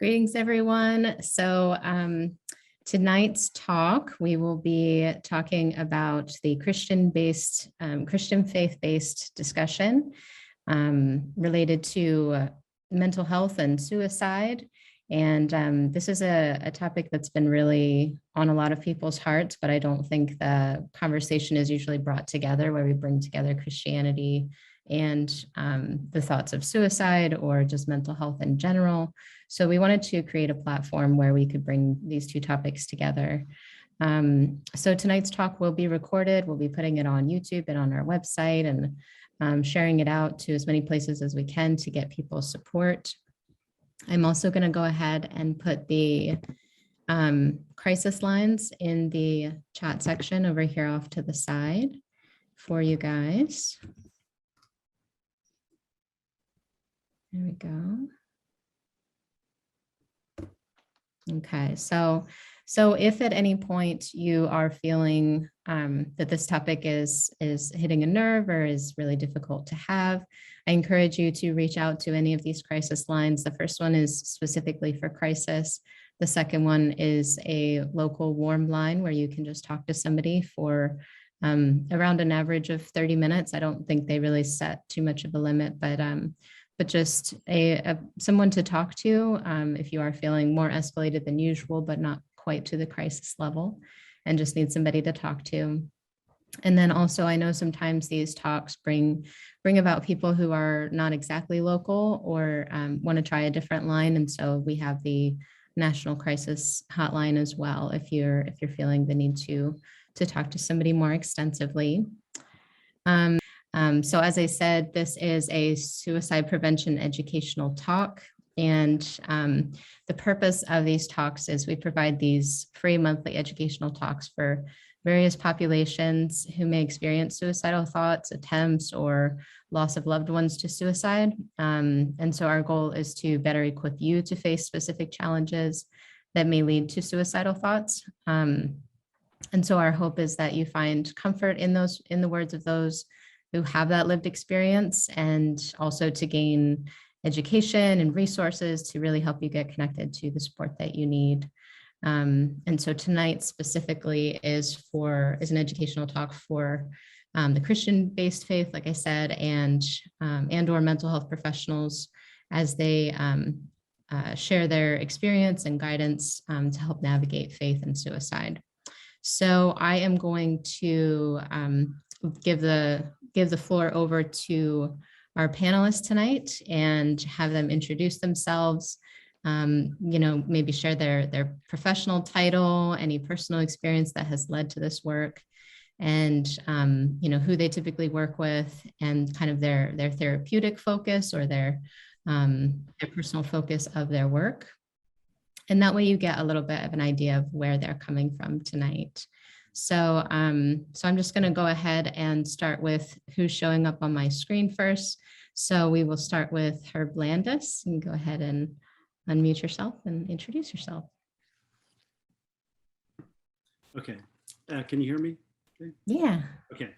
Greetings, everyone. So tonight's talk, we will be talking about the Christian faith-based discussion related to mental health and suicide. And this is a topic that's been really on a lot of people's hearts, but I don't think the conversation is usually brought together where we bring together Christianity and the thoughts of suicide or just mental health in general. So we wanted to create a platform where we could bring these two topics together. So tonight's talk will be recorded. We'll be putting it on YouTube and on our website and sharing it out to as many places as we can to get people's support. I'm also going to go ahead and put the crisis lines in the chat section over here off to the side for you guys. There we go. Okay, so if at any point you are feeling that this topic is hitting a nerve or is really difficult to have, I encourage you to reach out to any of these crisis lines. The first one is specifically for crisis. The second one is a local warm line where you can just talk to somebody for around an average of 30 minutes. I don't think they really set too much of a limit, but just someone to talk to if you are feeling more escalated than usual, but not quite to the crisis level and just need somebody to talk to. And then also, I know sometimes these talks bring about people who are not exactly local or want to try a different line. And so we have the National Crisis Hotline as well if you're feeling the need to talk to somebody more extensively. So as I said, this is a suicide prevention educational talk. And the purpose of these talks is we provide these free monthly educational talks for various populations who may experience suicidal thoughts, attempts, or loss of loved ones to suicide. And so our goal is to better equip you to face specific challenges that may lead to suicidal thoughts. And so our hope is that you find comfort in the words of those who have that lived experience, and also to gain education and resources to really help you get connected to the support that you need. And so tonight specifically is an educational talk for the Christian-based faith, like I said, and or mental health professionals as they share their experience and guidance to help navigate faith and suicide. So I am going to give the floor over to our panelists tonight and have them introduce themselves, maybe share their professional title, any personal experience that has led to this work, and who they typically work with, and kind of their therapeutic focus or their personal focus of their work. And that way you get a little bit of an idea of where they're coming from tonight. So I'm just going to go ahead and start with who's showing up on my screen first. So we will start with Herb Landis. You can go ahead and unmute yourself and introduce yourself. Okay. Can you hear me? Okay. Yeah. Okay.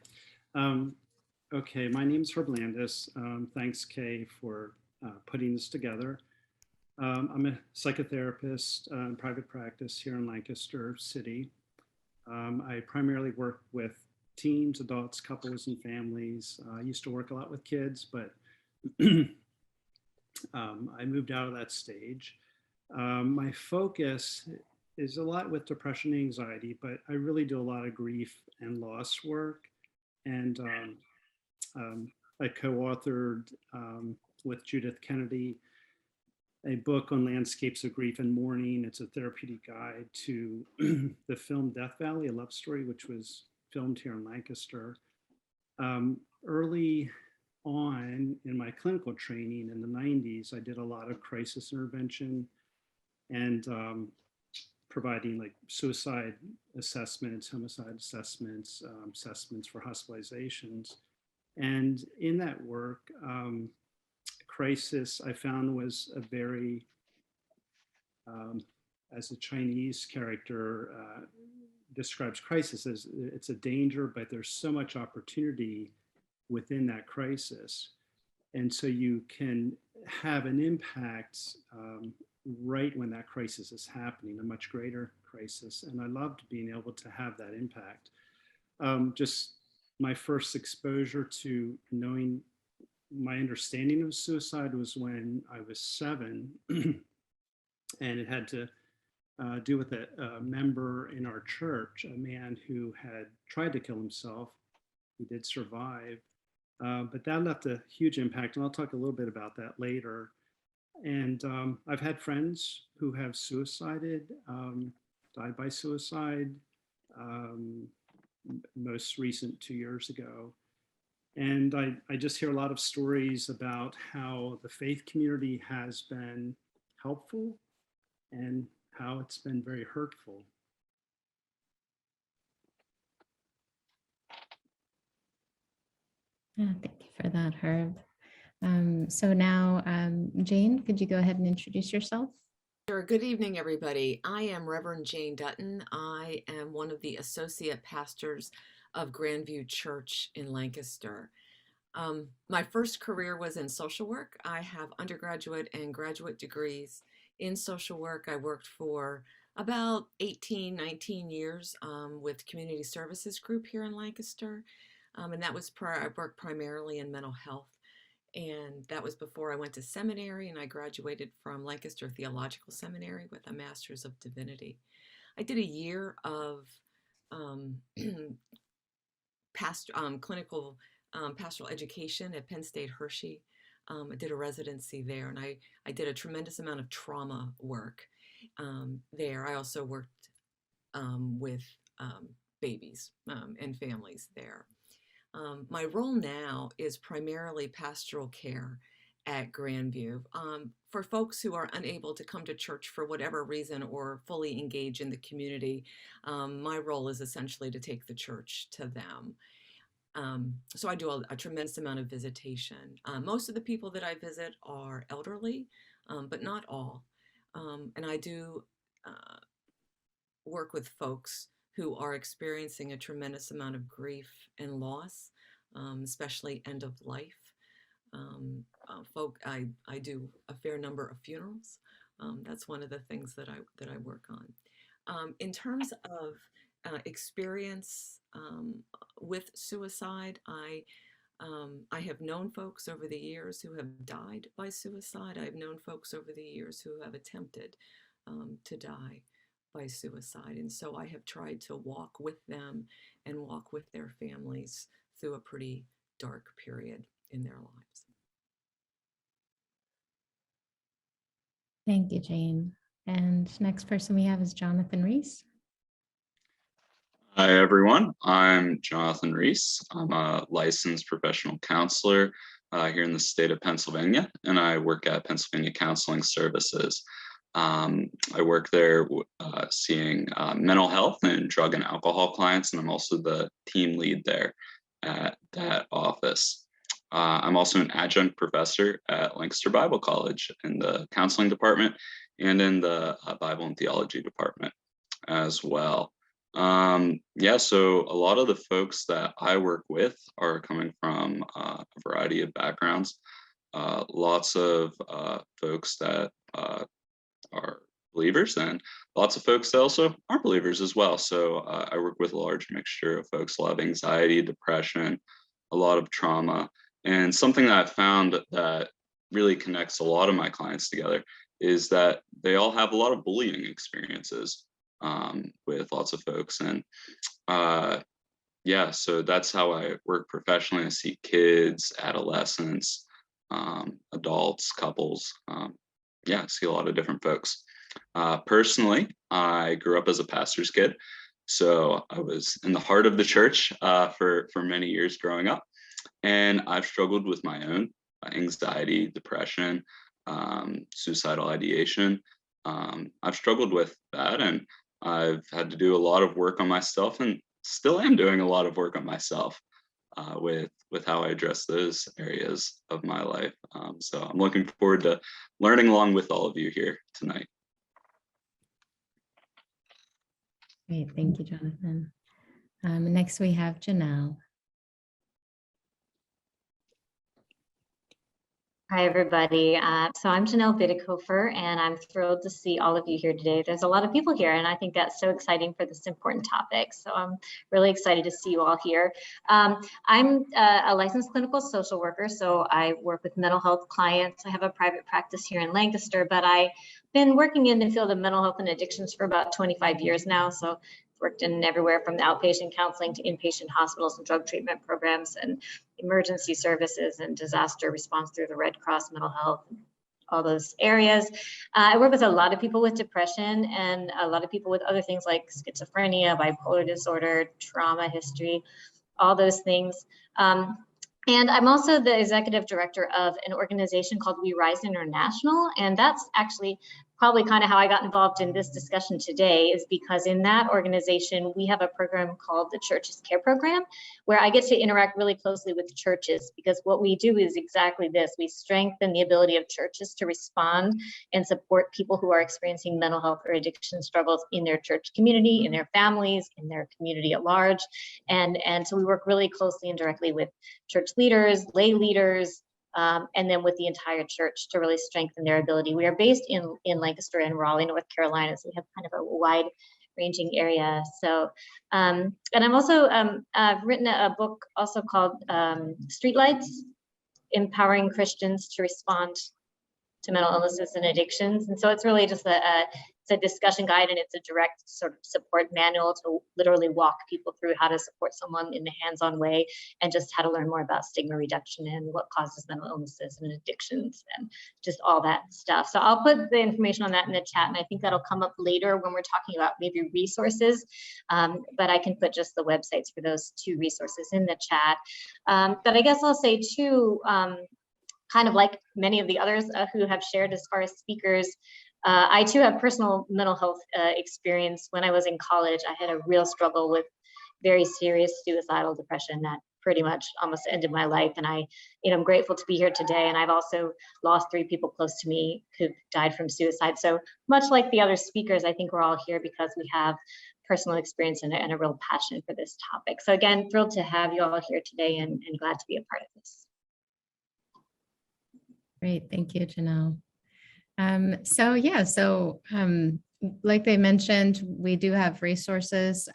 Okay. My name is Herb Landis. Thanks, Kay, for putting this together. I'm a psychotherapist in private practice here in Lancaster City. I primarily work with teens, adults, couples, and families. I used to work a lot with kids, but I moved out of that stage. My focus is a lot with depression and anxiety, but I really do a lot of grief and loss work. And I co-authored with Judith Kennedy a book on landscapes of grief and mourning. It's a therapeutic guide to the film Death Valley, a love story, which was filmed here in Lancaster. Early on in my clinical training in the 90s, I did a lot of crisis intervention and providing like suicide assessments, homicide assessments, assessments for hospitalizations. And in that work, crisis I found was a very, as a Chinese character describes crisis as, it's a danger, but there's so much opportunity within that crisis. And so you can have an impact right when that crisis is happening, a much greater crisis. And I loved being able to have that impact. Just my first exposure to knowing my understanding of suicide was when I was 7, and it had to do with a member in our church, a man who had tried to kill himself. He did survive, but that left a huge impact, and I'll talk a little bit about that later. And I've had friends who have suicided, died by suicide, um, most recent 2 years ago. And I just hear a lot of stories about how the faith community has been helpful and how it's been very hurtful. Yeah, thank you for that, Herb. So now, Jane, could you go ahead and introduce yourself? Sure. Good evening, everybody. I am Reverend Jane Dutton. I am one of the associate pastors of Grandview Church in Lancaster. My first career was in social work. I have undergraduate and graduate degrees in social work. I worked for about 18, 19 years with Community Services Group here in Lancaster. And that was I worked primarily in mental health. And that was before I went to seminary, and I graduated from Lancaster Theological Seminary with a Master's of Divinity. I did a year of clinical pastoral education at Penn State Hershey. I did a residency there, and I did a tremendous amount of trauma work there. I also worked with babies and families there. My role now is primarily pastoral care at Grandview. For folks who are unable to come to church for whatever reason or fully engage in the community, my role is essentially to take the church to them. So I do a tremendous amount of visitation. Most of the people that I visit are elderly, but not all. And I do work with folks who are experiencing a tremendous amount of grief and loss, especially end of life. I do a fair number of funerals. That's one of the things that I work on. In terms of experience with suicide, I have known folks over the years who have died by suicide. I've known folks over the years who have attempted to die by suicide. And so I have tried to walk with them and walk with their families through a pretty dark period in their lives. Thank you, Jane. And next person we have is Jonathan Reese. Hi, everyone. I'm Jonathan Reese. I'm a licensed professional counselor here in the state of Pennsylvania, and I work at Pennsylvania Counseling Services. I work there seeing mental health and drug and alcohol clients, and I'm also the team lead there at that office. I'm also an adjunct professor at Lancaster Bible College in the counseling department and in the Bible and theology department as well. So a lot of the folks that I work with are coming from a variety of backgrounds. Lots of folks that are believers, and lots of folks that also aren't believers as well. So I work with a large mixture of folks, a lot of anxiety, depression, a lot of trauma. And something that I found that really connects a lot of my clients together is that they all have a lot of bullying experiences with lots of folks. And so that's how I work professionally. I see kids, adolescents, adults, couples. I see a lot of different folks. Personally, I grew up as a pastor's kid. So I was in the heart of the church for many years growing up. And I've struggled with my own anxiety, depression, suicidal ideation. I've struggled with that, and I've had to do a lot of work on myself, and still am doing a lot of work on myself with how I address those areas of my life. So I'm looking forward to learning along with all of you here tonight. Great, thank you, Jonathan. Next we have Janelle. Hi, everybody. So I'm Janelle Biddikofer, and I'm thrilled to see all of you here today. There's a lot of people here, and I think that's so exciting for this important topic. So I'm really excited to see you all here. I'm a licensed clinical social worker, so I work with mental health clients. I have a private practice here in Lancaster, but I've been working in the field of mental health and addictions for about 25 years now. So worked in everywhere from the outpatient counseling to inpatient hospitals and drug treatment programs and emergency services and disaster response through the Red Cross, mental health, all those areas. I work with a lot of people with depression and a lot of people with other things like schizophrenia, bipolar disorder, trauma history, all those things. And I'm also the executive director of an organization called We Rise International. And that's actually probably kind of how I got involved in this discussion today, is because in that organization, we have a program called the Churches Care Program, where I get to interact really closely with churches, because what we do is exactly this. We strengthen the ability of churches to respond and support people who are experiencing mental health or addiction struggles in their church community, in their families, in their community at large. And so we work really closely and directly with church leaders, lay leaders, and then with the entire church to really strengthen their ability. We are based in Lancaster and Raleigh, North Carolina, so we have kind of a wide ranging area. So, and I'm also, I've written a book also called Streetlights, Empowering Christians to Respond to Mental Illnesses and Addictions. And so it's really just it's a discussion guide, and it's a direct sort of support manual to literally walk people through how to support someone in a hands-on way, and just how to learn more about stigma reduction and what causes mental illnesses and addictions and just all that stuff. So I'll put the information on that in the chat, and I think that'll come up later when we're talking about maybe resources, but I can put just the websites for those two resources in the chat. But I guess I'll say too, kind of like many of the others who have shared as far as speakers, I too have personal mental health experience. When I was in college, I had a real struggle with very serious suicidal depression that pretty much almost ended my life. And I'm grateful to be here today. And I've also lost 3 people close to me who died from suicide. So much like the other speakers, I think we're all here because we have personal experience and a real passion for this topic. So again, thrilled to have you all here today, and glad to be a part of this. Great, thank you, Janelle. Like they mentioned, we do have resources.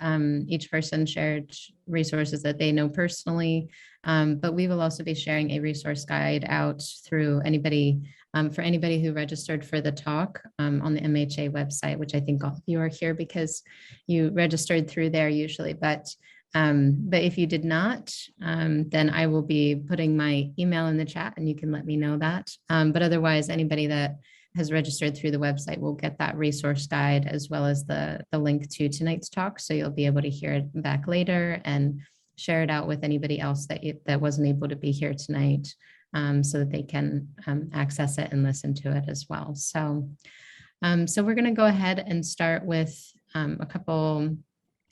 Each person shared resources that they know personally, but we will also be sharing a resource guide out through anybody, for anybody who registered for the talk on the MHA website, which I think all of you are here because you registered through there usually, but if you did not, then I will be putting my email in the chat and you can let me know that. But otherwise, anybody that has registered through the website will get that resource guide as well as the link to tonight's talk. So you'll be able to hear it back later and share it out with anybody else that wasn't able to be here tonight, so that they can access it and listen to it as well. So we're going to go ahead and start with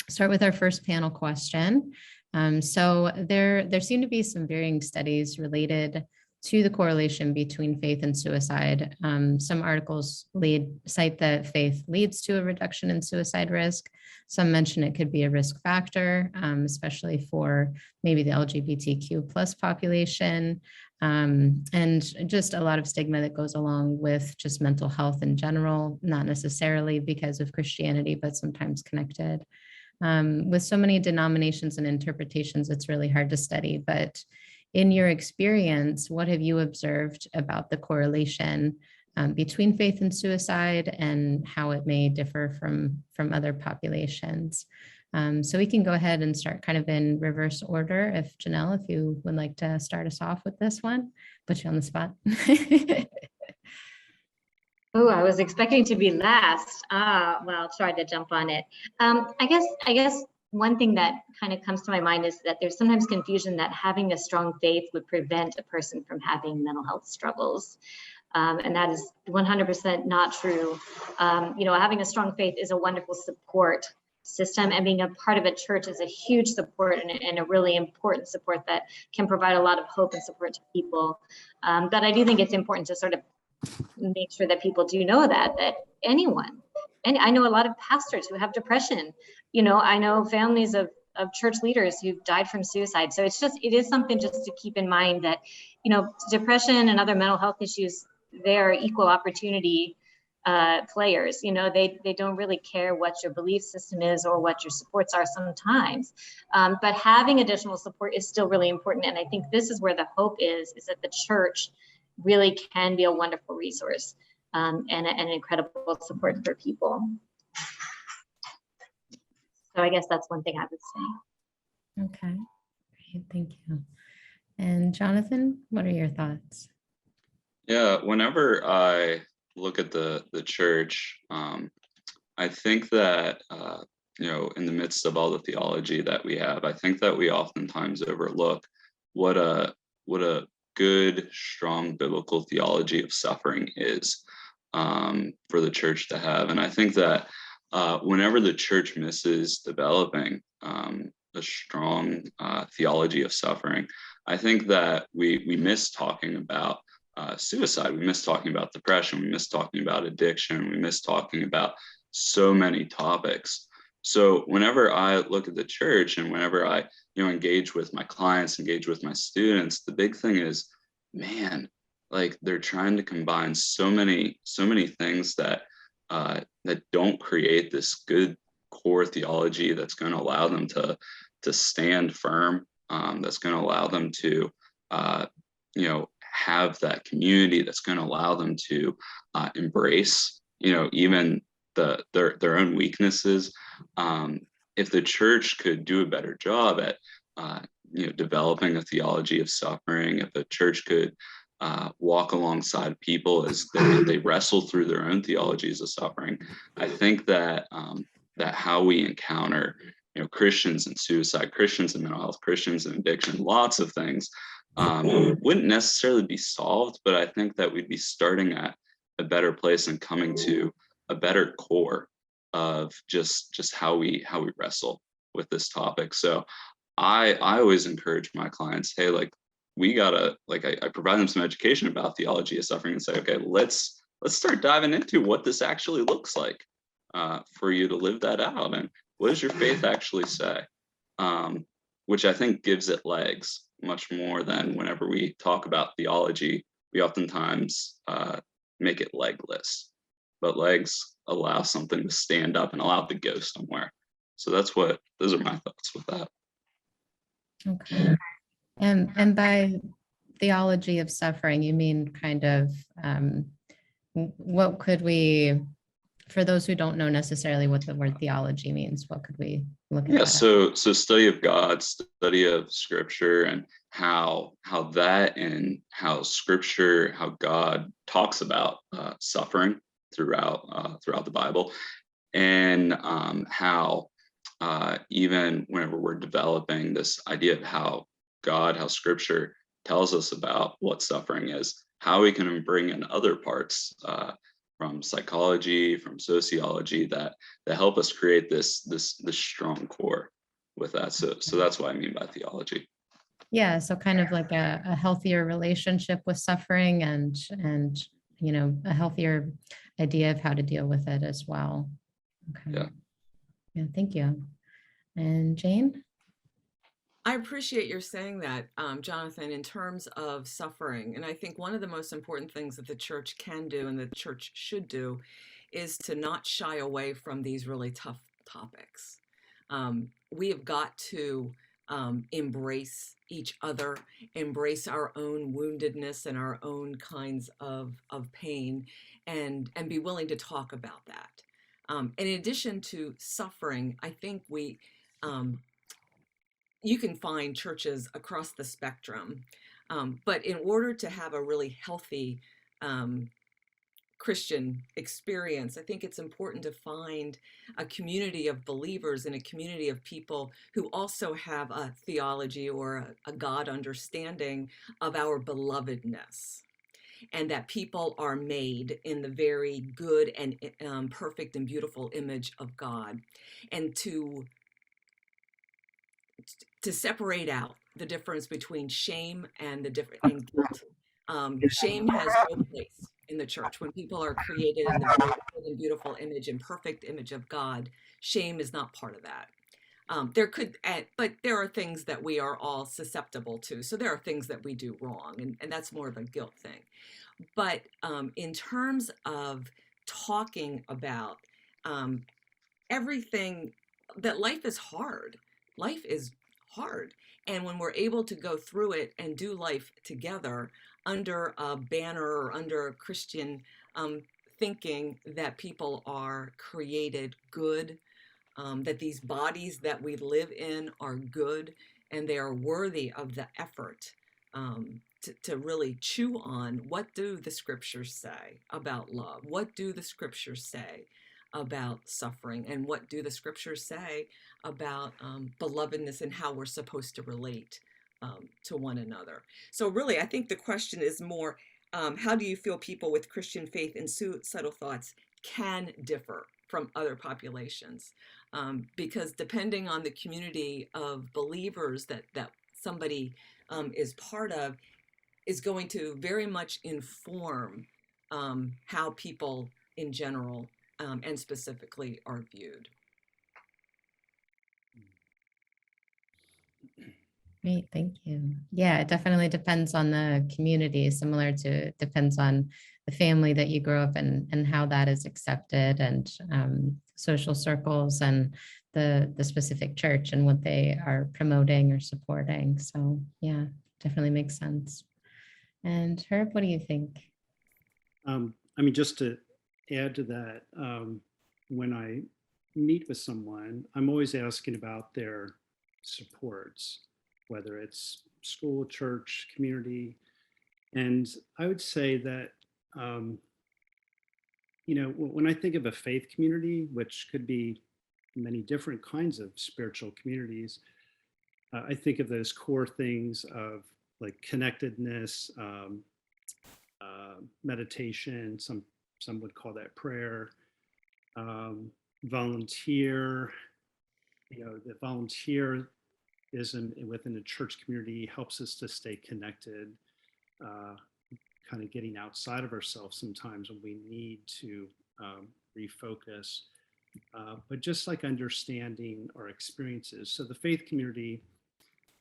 start with our first panel question. So there seem to be some varying studies related to the correlation between faith and suicide. Some articles cite that faith leads to a reduction in suicide risk. Some mention it could be a risk factor, especially for maybe the LGBTQ plus population, and just a lot of stigma that goes along with just mental health in general, not necessarily because of Christianity, but sometimes connected. With so many denominations and interpretations, it's really hard to study, but in your experience, what have you observed about the correlation between faith and suicide and how it may differ from other populations? So we can go ahead and start kind of in reverse order. If Janelle, if you would like to start us off with this one, put you on the spot. Oh, I was expecting to be last. Well, tried to jump on it. I guess one thing that kind of comes to my mind is that there's sometimes confusion that having a strong faith would prevent a person from having mental health struggles. And that is 100% not true. Having a strong faith is a wonderful support system, and being a part of a church is a huge support and a really important support that can provide a lot of hope and support to people. But I do think it's important to sort of make sure that people do know that anyone, and I know a lot of pastors who have depression. I know families of church leaders who've died from suicide. So it is something just to keep in mind that, depression and other mental health issues, they're equal opportunity players. They don't really care what your belief system is or what your supports are sometimes, but having additional support is still really important. And I think this is where the hope is that the church really can be a wonderful resource and an incredible support for people. So I guess that's one thing I would say. Okay, great, thank you. And Jonathan, what are your thoughts? Yeah, whenever I look at the church, I think that in the midst of all the theology that we have, I think that we oftentimes overlook what a good, strong biblical theology of suffering is for the church to have. And I think that whenever the church misses developing a strong theology of suffering, I think that we miss talking about suicide, we miss talking about depression, we miss talking about addiction, we miss talking about so many topics. So whenever I look at the church and whenever I engage with my clients, engage with my students, the big thing is, man, like they're trying to combine so many things that that don't create this good core theology that's going to allow them to stand firm, that's going to allow them to have that community, that's going to allow them to embrace even their own weaknesses. If the church could do a better job at developing a theology of suffering, if the church could walk alongside people as they wrestle through their own theologies of suffering, I think that that how we encounter Christians and suicide, Christians and mental health, Christians and addiction, lots of things wouldn't necessarily be solved, but I think that we'd be starting at a better place and coming to a better core of just how we wrestle with this topic. So I always encourage my clients, hey, like we gotta, like I provide them some education about theology of suffering and say, okay, let's start diving into what this actually looks like for you to live that out, and what does your faith actually say, which I think gives it legs much more than whenever we talk about theology, we oftentimes make it legless, but legs allow something to stand up and allow it to go somewhere. So those are my thoughts with that. Okay. And by theology of suffering, you mean kind of what could we, for those who don't know necessarily what the word theology means, what could we look at? Yeah, so study of God, study of Scripture, and how that and how Scripture, how God talks about suffering throughout the Bible, and how even whenever we're developing this idea of how Scripture tells us about what suffering is, how we can bring in other parts from psychology, from sociology that help us create this strong core with that. So that's what I mean by theology. Yeah, so kind of like a healthier relationship with suffering and a healthier idea of how to deal with it as well. Okay. Yeah, thank you. And Jane? I appreciate your saying that, Jonathan, in terms of suffering. And I think one of the most important things that the church can do and the church should do is to not shy away from these really tough topics. We have got to embrace each other, embrace our own woundedness and our own kinds of pain, and be willing to talk about that. And in addition to suffering, I think you can find churches across the spectrum, but in order to have a really healthy Christian experience, I think it's important to find a community of believers and a community of people who also have a theology or a God understanding of our belovedness, and that people are made in the very good and perfect and beautiful image of God, and to separate out the difference between shame and guilt. Shame has no place in the church. When people are created in the very good and beautiful image and perfect image of God, shame is not part of that. But there are things that we are all susceptible to. So there are things that we do wrong, and that's more of a guilt thing. But in terms of talking about everything, that life is hard. Life is hard. And when we're able to go through it and do life together under a banner or under a Christian thinking that people are created good, that these bodies that we live in are good and they are worthy of the effort to really chew on what do the scriptures say about love? What do the scriptures say about suffering? And what do the scriptures say about belovedness and how we're supposed to relate to one another? So really, I think the question is more, how do you feel people with Christian faith and suicidal thoughts can differ from other populations? Because depending on the community of believers that somebody is part of, is going to very much inform how people in general and specifically are viewed. Great, thank you. Yeah, it definitely depends on the community, similar to depends on the family that you grow up in and how that is accepted, and social circles and the specific church and what they are promoting or supporting. So yeah, definitely makes sense. And Herb, what do you think? I mean, just to add to that, when I meet with someone, I'm always asking about their supports, whether it's school, church, community. And I would say that, when I think of a faith community, which could be many different kinds of spiritual communities, I think of those core things of like connectedness, meditation, some would call that prayer, volunteer. The volunteerism within the church community helps us to stay connected, kind of getting outside of ourselves sometimes when we need to refocus, but just like understanding our experiences. So the faith community,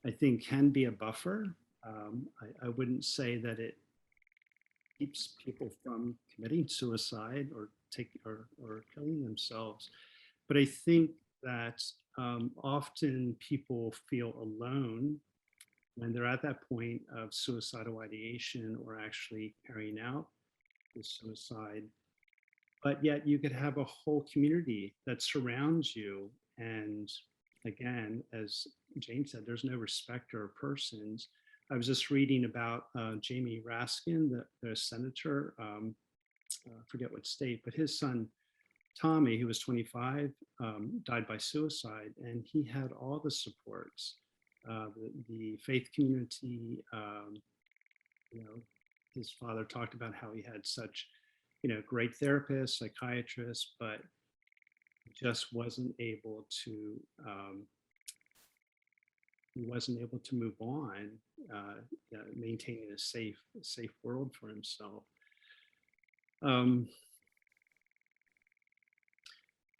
I think, can be a buffer. I wouldn't say that it keeps people from committing suicide or killing themselves, but I think that often people feel alone when they're at that point of suicidal ideation or actually carrying out the suicide. But yet you could have a whole community that surrounds you. And again, as James said, there's no respecter of persons. I was just reading about Jamie Raskin, the senator, I forget what state, but his son, Tommy, who was 25, died by suicide, and he had all the supports, the faith community. His father talked about how he had such, great therapists, psychiatrists, but just wasn't able to. He wasn't able to move on, maintaining a safe world for himself.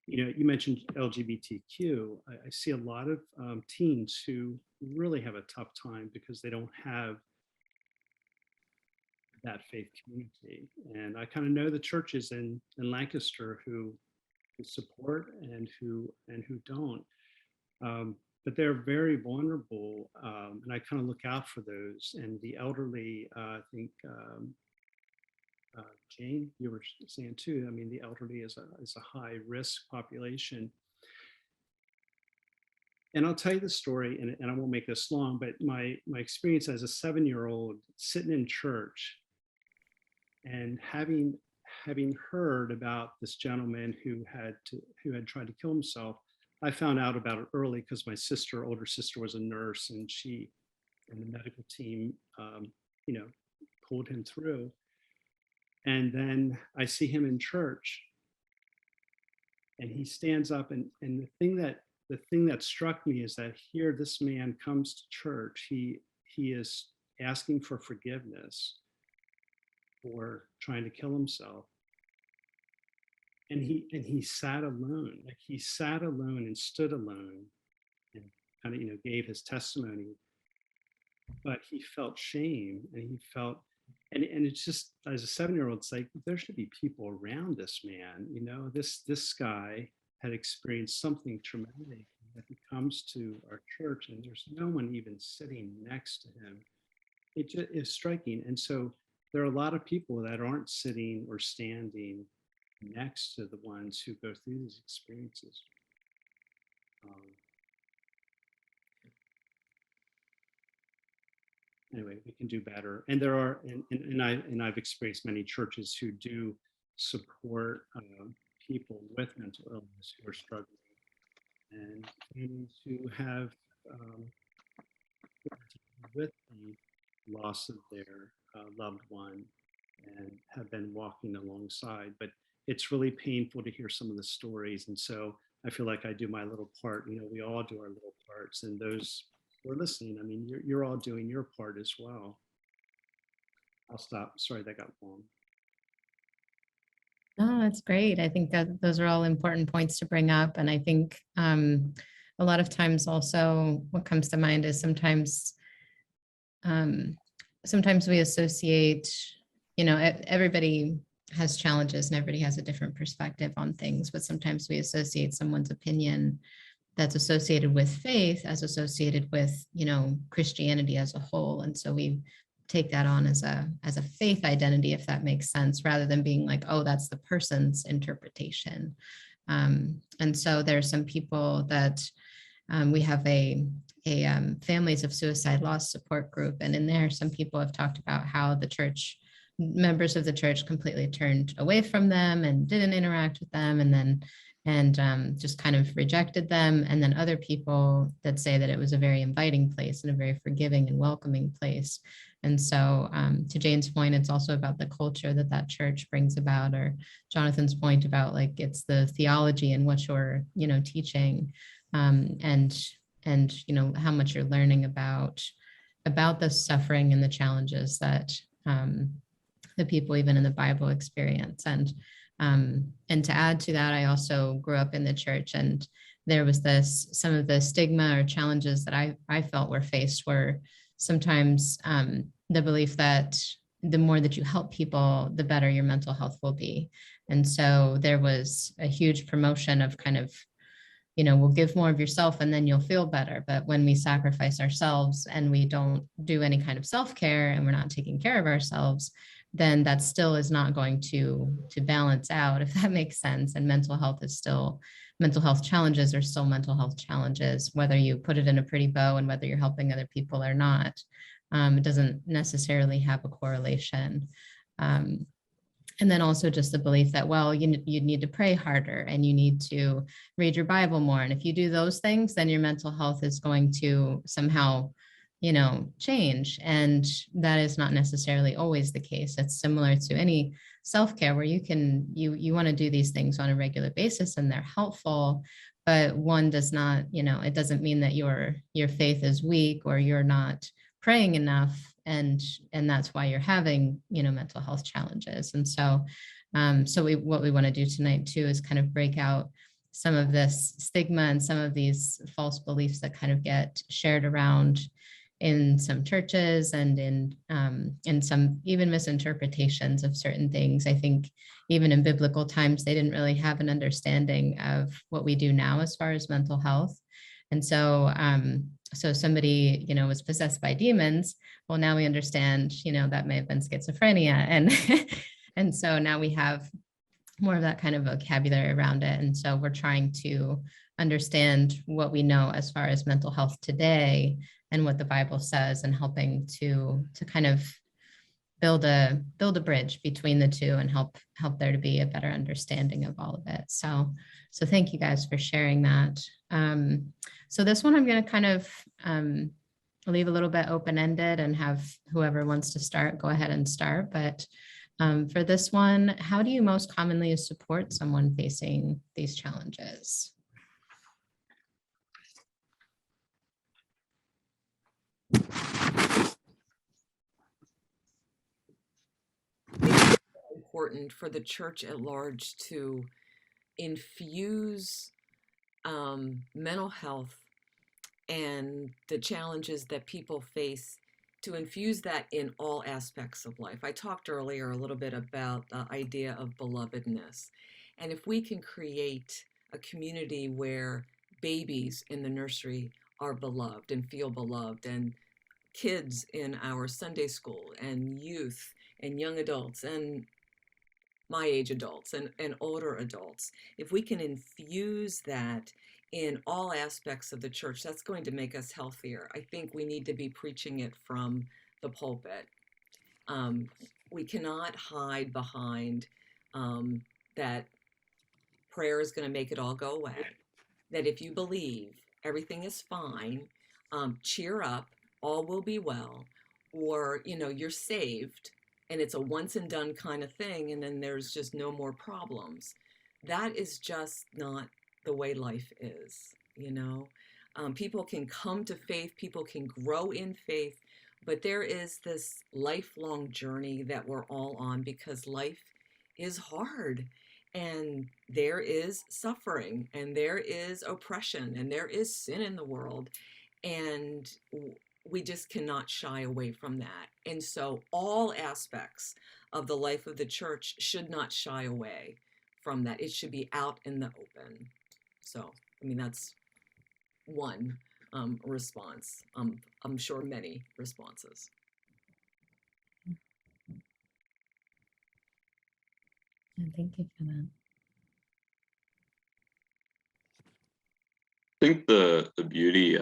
You mentioned LGBTQ. I see a lot of teens who really have a tough time because they don't have that faith community. And I kind of know the churches in Lancaster who support and who don't. But they're very vulnerable, and I kind of look out for those. And the elderly, I think, Jane, you were saying too, I mean, the elderly is a high risk population. And I'll tell you the story, and I won't make this long, but my experience as a 7-year-old sitting in church and having heard about this gentleman who had tried to kill himself. I found out about it early because my older sister was a nurse, and the medical team, pulled him through. And then I see him in church, and he stands up, and the thing that struck me is that here this man comes to church. He is asking for forgiveness for trying to kill himself. And he sat alone. Like he sat alone and stood alone kind of, gave his testimony, but he felt shame and he felt, and it's just, as a 7-year-old, it's like, there should be people around this man, this guy had experienced something traumatic, that he comes to our church and there's no one even sitting next to him. It just is striking. And so there are a lot of people that aren't sitting or standing next to the ones who go through these experiences. Anyway, we can do better. And there are, and I've experienced many churches who do support people with mental illness who are struggling, and families who have with the loss of their loved one and have been walking alongside. But it's really painful to hear some of the stories. And so I feel like I do my little part. We all do our little parts, and those who are listening, I mean, you're all doing your part as well. I'll stop. Sorry, that got long. No, that's great. I think that those are all important points to bring up. And I think a lot of times also what comes to mind is sometimes we associate, everybody has challenges and everybody has a different perspective on things, but sometimes we associate someone's opinion that's associated with faith as associated with, Christianity as a whole. And so we take that on as a faith identity, if that makes sense, rather than being like, oh, that's the person's interpretation. And so there's some people that we have a families of suicide loss support group. And in there, some people have talked about how the church, members of the church completely turned away from them and didn't interact with them, and just kind of rejected them. And then other people that say that it was a very inviting place and a very forgiving and welcoming place. And so to Jane's point, it's also about the culture that church brings about, or Jonathan's point about like, it's the theology and what you're, teaching, and how much you're learning about the suffering and the challenges that the people even in the Bible experience. And to add to that, I also grew up in the church, and there was some of the stigma or challenges that I felt were faced were sometimes the belief that the more that you help people, the better your mental health will be. And so there was a huge promotion of kind of, we'll give more of yourself and then you'll feel better. But when we sacrifice ourselves and we don't do any kind of self-care and we're not taking care of ourselves, then that still is not going to balance out, if that makes sense. And mental health challenges are still mental health challenges, whether you put it in a pretty bow and whether you're helping other people or not. It doesn't necessarily have a correlation. And then also just the belief that, well, you need to pray harder and you need to read your Bible more. And if you do those things, then your mental health is going to somehow, change. And that is not necessarily always the case. It's similar to any self-care where you want to do these things on a regular basis and they're helpful, but one does not, it doesn't mean that your faith is weak or you're not praying enough, and that's why you're having, mental health challenges. And so, what we want to do tonight too is kind of break out some of this stigma and some of these false beliefs that kind of get shared around in some churches and in some even misinterpretations of certain things. I think even in biblical times, they didn't really have an understanding of what we do now as far as mental health. And so, somebody, was possessed by demons. Well, now we understand, that may have been schizophrenia. And so now we have more of that kind of vocabulary around it. And so we're trying to understand what we know as far as mental health today and what the Bible says, and helping to kind of build a bridge between the two and help there to be a better understanding of all of it. So thank you guys for sharing that. So this one, I'm going to kind of leave a little bit open-ended and have whoever wants to start, go ahead and start. But for this one, how do you most commonly support someone facing these challenges? Important for the church at large to infuse mental health and the challenges that people face, to infuse that in all aspects of life. I talked earlier a little bit about the idea of belovedness. And if we can create a community where babies in the nursery are beloved and feel beloved, and kids in our Sunday school, and youth and young adults and my age adults and older adults, if we can infuse that in all aspects of the church, that's going to make us healthier. I think we need to be preaching it from the pulpit. We cannot hide behind that prayer is going to make it all go away, that if you believe everything is fine, cheer up, all will be well, or, you know, you're saved and it's a once and done kind of thing, and then there's just no more problems. That is just not the way life is, you know. People can come to faith, people can grow in faith, but there is this lifelong journey that we're all on, because life is hard, and there is suffering, and there is oppression, and there is sin in the world, and we just cannot shy away from that. And so all aspects of the life of the church should not shy away from that. It should be out in the open. So, I mean, that's one response. I'm sure many responses. And thank you for that. I think the beauty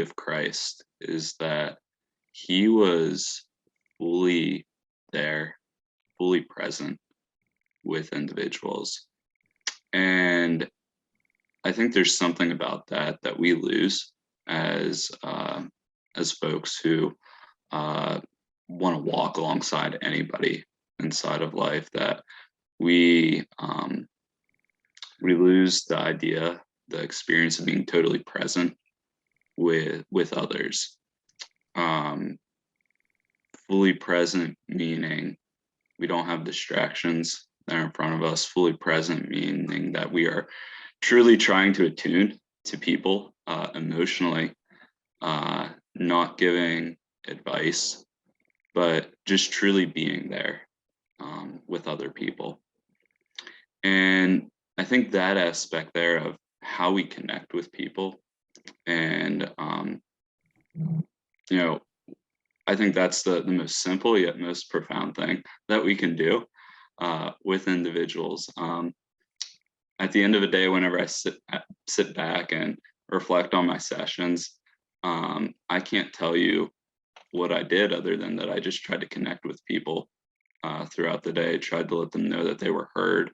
of Christ is that he was fully there, fully present with individuals. And I think there's something about that we lose as folks who want to walk alongside anybody inside of life, that we lose the idea, the experience of being totally present with others. Fully present meaning we don't have distractions that are in front of us. Fully present meaning that we are truly trying to attune to people emotionally, not giving advice, but just truly being there with other people. And I think that aspect there of how we connect with people, and you know, I think that's the most simple yet most profound thing that we can do with individuals. At the end of the day, whenever I sit back and reflect on my sessions, I can't tell you what I did other than that I just tried to connect with people throughout the day, tried to let them know that they were heard,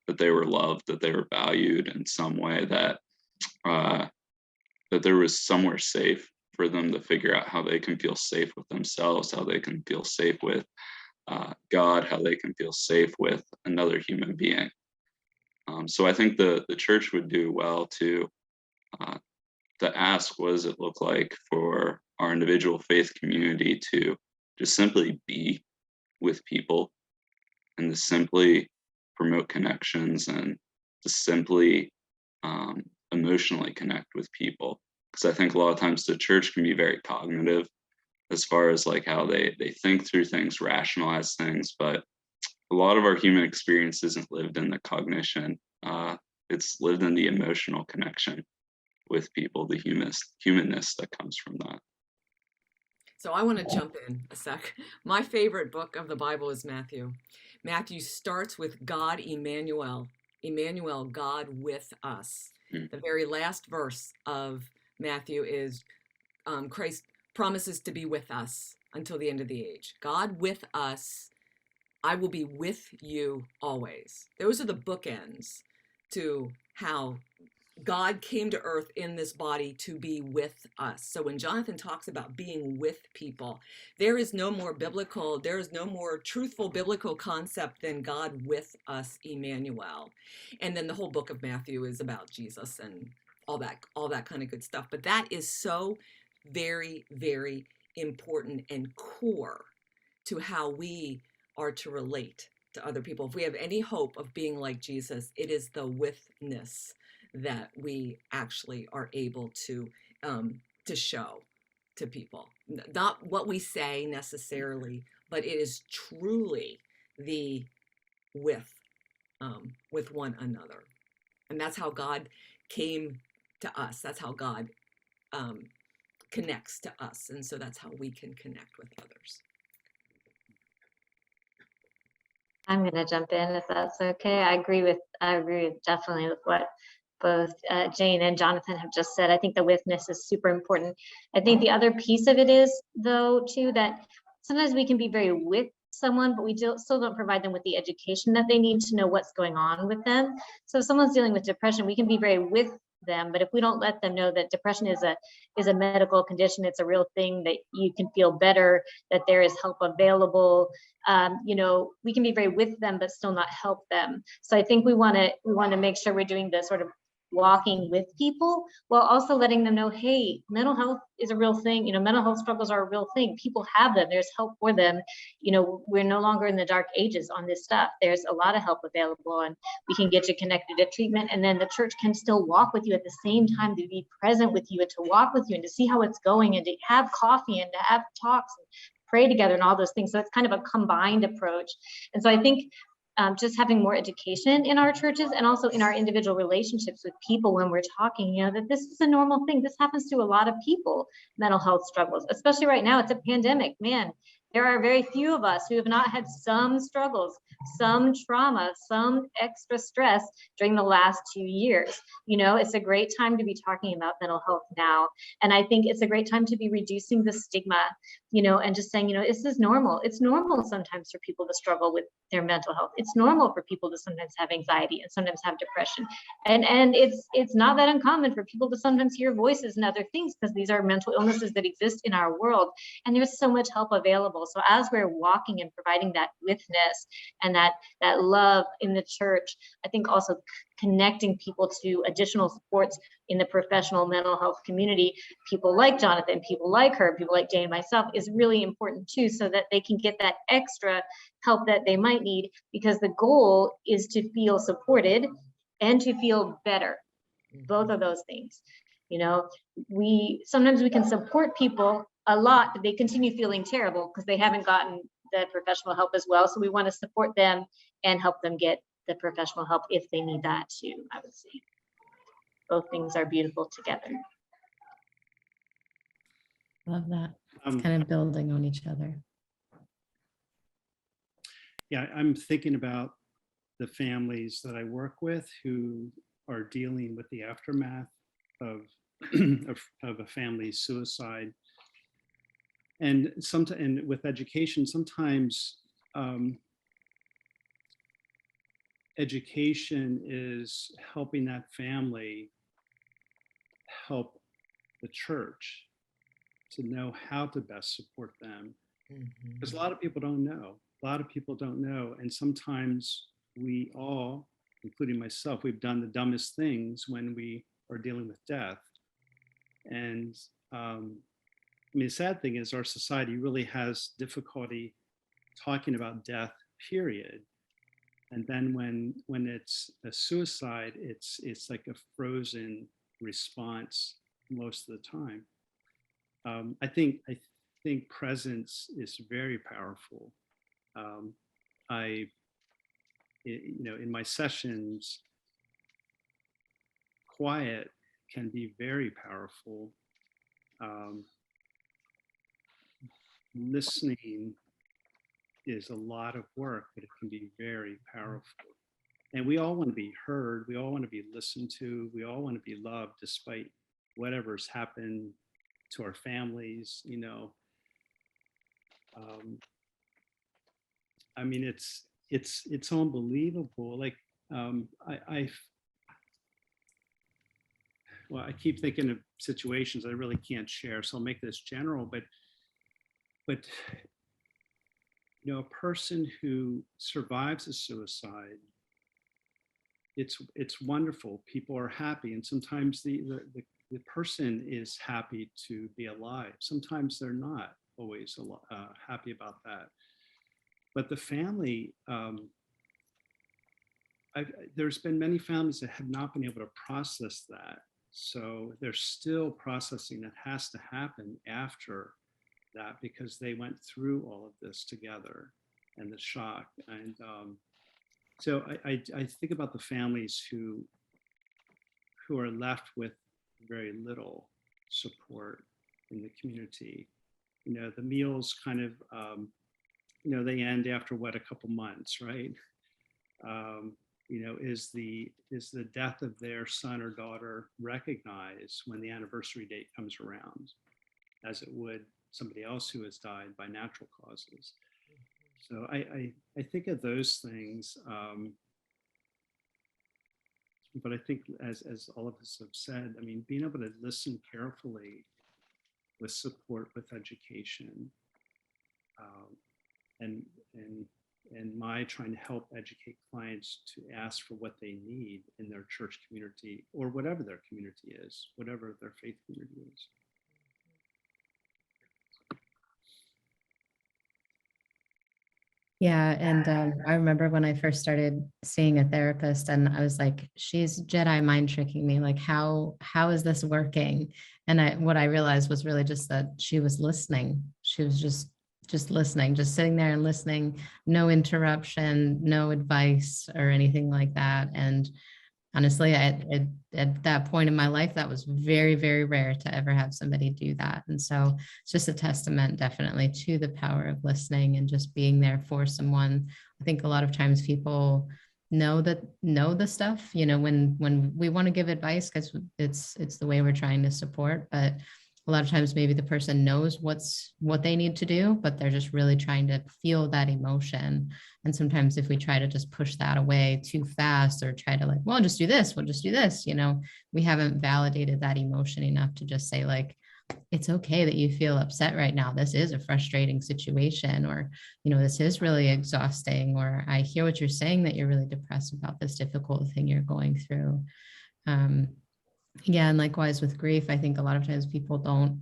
that they were loved, that they were valued in some way, that there was somewhere safe for them to figure out how they can feel safe with themselves, how they can feel safe with God, how they can feel safe with another human being. So I think the church would do well to ask, what does it look like for our individual faith community to just simply be with people, and to simply promote connections, and to simply emotionally connect with people. Because I think a lot of times the church can be very cognitive as far as like how they think through things, rationalize things, but a lot of our human experience isn't lived in the cognition. It's lived in the emotional connection with people, the humanness that comes from that. So I want to jump in a sec. My favorite book of the Bible is Matthew. Matthew starts with God, Emmanuel, God with us. The very last verse of Matthew is Christ promises to be with us until the end of the age. God with us, I will be with you always. Those are the bookends to how God came to earth in this body to be with us. So when Jonathan talks about being with people, there is no more truthful biblical concept than God with us, Emmanuel. And then the whole book of Matthew is about Jesus and all that kind of good stuff. But that is so very, very important and core to how we are to relate to other people. If we have any hope of being like Jesus, it is the withness that we actually are able to show to people. Not what we say necessarily, but it is truly the with one another. And that's how God came to us. That's how God connects to us. And so that's how we can connect with others. I'm going to jump in if that's okay. I agree with definitely with what both Jane and Jonathan have just said. I think the witness is super important. I think the other piece of it is, though, too, that sometimes we can be very with someone, but we still don't provide them with the education that they need to know what's going on with them. So if someone's dealing with depression, we can be very with them, but if we don't let them know that depression is a medical condition, it's a real thing, that you can feel better, that there is help available, we can be very with them but still not help them. So I think we want to make sure we're doing the sort of walking with people while also letting them know, hey, mental health is a real thing. Mental health struggles are a real thing. People have them. There's help for them. We're no longer in the dark ages on this stuff. There's a lot of help available, and we can get you connected to treatment. And then the church can still walk with you at the same time, to be present with you and to walk with you and to see how it's going and to have coffee and to have talks and pray together and all those things. So it's kind of a combined approach. And so I think just having more education in our churches and also in our individual relationships with people when we're talking, that this is a normal thing. This happens to a lot of people, mental health struggles, especially right now. It's a pandemic, man. There are very few of us who have not had some struggles, some trauma, some extra stress during the last 2 years. It's a great time to be talking about mental health now. And I think it's a great time to be reducing the stigma, and just saying, this is normal. It's normal sometimes for people to struggle with their mental health. It's normal for people to sometimes have anxiety and sometimes have depression. And it's not that uncommon for people to sometimes hear voices and other things, because these are mental illnesses that exist in our world. And there's so much help available. So as we're walking and providing that witness and that love in the church, I think also connecting people to additional supports in the professional mental health community, people like Jonathan, people like her, people like Jane and myself, is really important too, so that they can get that extra help that they might need, because the goal is to feel supported and to feel better. Both of those things. Sometimes we can support people a lot, but they continue feeling terrible because they haven't gotten the professional help as well. So we want to support them and help them get the professional help if they need that too, I would say. Both things are beautiful together. Love that. It's kind of building on each other. Yeah, I'm thinking about the families that I work with who are dealing with the aftermath of a family's suicide. And with education, sometimes education is helping that family help the church to know how to best support them. Because a lot of people don't know. And sometimes we all, including myself, we've done the dumbest things when we are dealing with death. And the sad thing is our society really has difficulty talking about death, period. And then when it's a suicide, it's like a frozen response most of the time. I think presence is very powerful. In my sessions, quiet can be very powerful. Listening is a lot of work, but it can be very powerful. And we all want to be heard. We all want to be listened to. We all want to be loved despite whatever's happened to our families, I mean, it's unbelievable. Like, I keep thinking of situations I really can't share, so I'll make this general, but a person who survives a suicide, it's wonderful. People are happy, and sometimes the person is happy to be alive. Sometimes they're not always happy about that. But the family, there's been many families that have not been able to process that. So there's still processing that has to happen after that because they went through all of this together and the shock. And so I think about the families who are left with very little support in the community. You know, the meals kind of, you know, they end after what, a couple months, right? You know, is the death of their son or daughter recognized when the anniversary date comes around, as it would somebody else who has died by natural causes? So I think of those things, but I think as all of us have said, I mean, being able to listen carefully with support, with education, and my trying to help educate clients to ask for what they need in their church community or whatever their community is, whatever their faith community is. Yeah, and I remember when I first started seeing a therapist, and I was like, "She's Jedi mind tricking me. Like, how is this working?" And what I realized was really just that she was listening. She was just listening, just sitting there and listening. No interruption, no advice or anything like that. And honestly, at that point in my life, that was very, very rare to ever have somebody do that. And so it's just a testament definitely to the power of listening and just being there for someone. I think a lot of times people know the stuff, you know, when we want to give advice because it's the way we're trying to support, but a lot of times maybe the person knows what they need to do, but they're just really trying to feel that emotion. And sometimes if we try to just push that away too fast or try to like, well, just do this, we'll just do this, you know, we haven't validated that emotion enough to just say like, it's okay that you feel upset right now. This is a frustrating situation, or, you know, this is really exhausting, or I hear what you're saying that you're really depressed about this difficult thing you're going through. Yeah, and likewise with grief, I think a lot of times people don't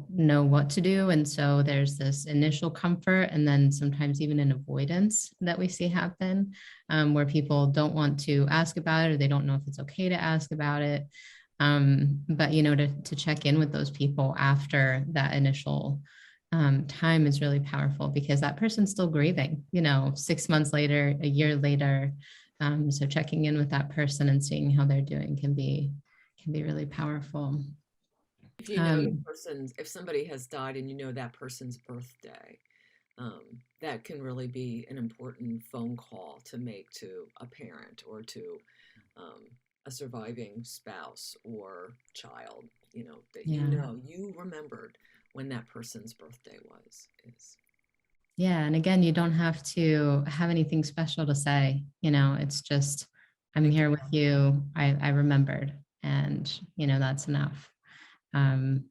know what to do, and so there's this initial comfort, and then sometimes even an avoidance that we see happen, where people don't want to ask about it, or they don't know if it's okay to ask about it. But you know, to check in with those people after that initial time is really powerful because that person's still grieving. You know, 6 months later, a year later. So checking in with that person and seeing how they're doing can be really powerful. If you know the person's, if somebody has died and you know that person's birthday, that can really be an important phone call to make to a parent or to a surviving spouse or child, you know, that you know, you remembered when that person's birthday is. Yeah, and again, you don't have to have anything special to say, you know, it's just, I'm here with you, I remembered, and, you know, that's enough.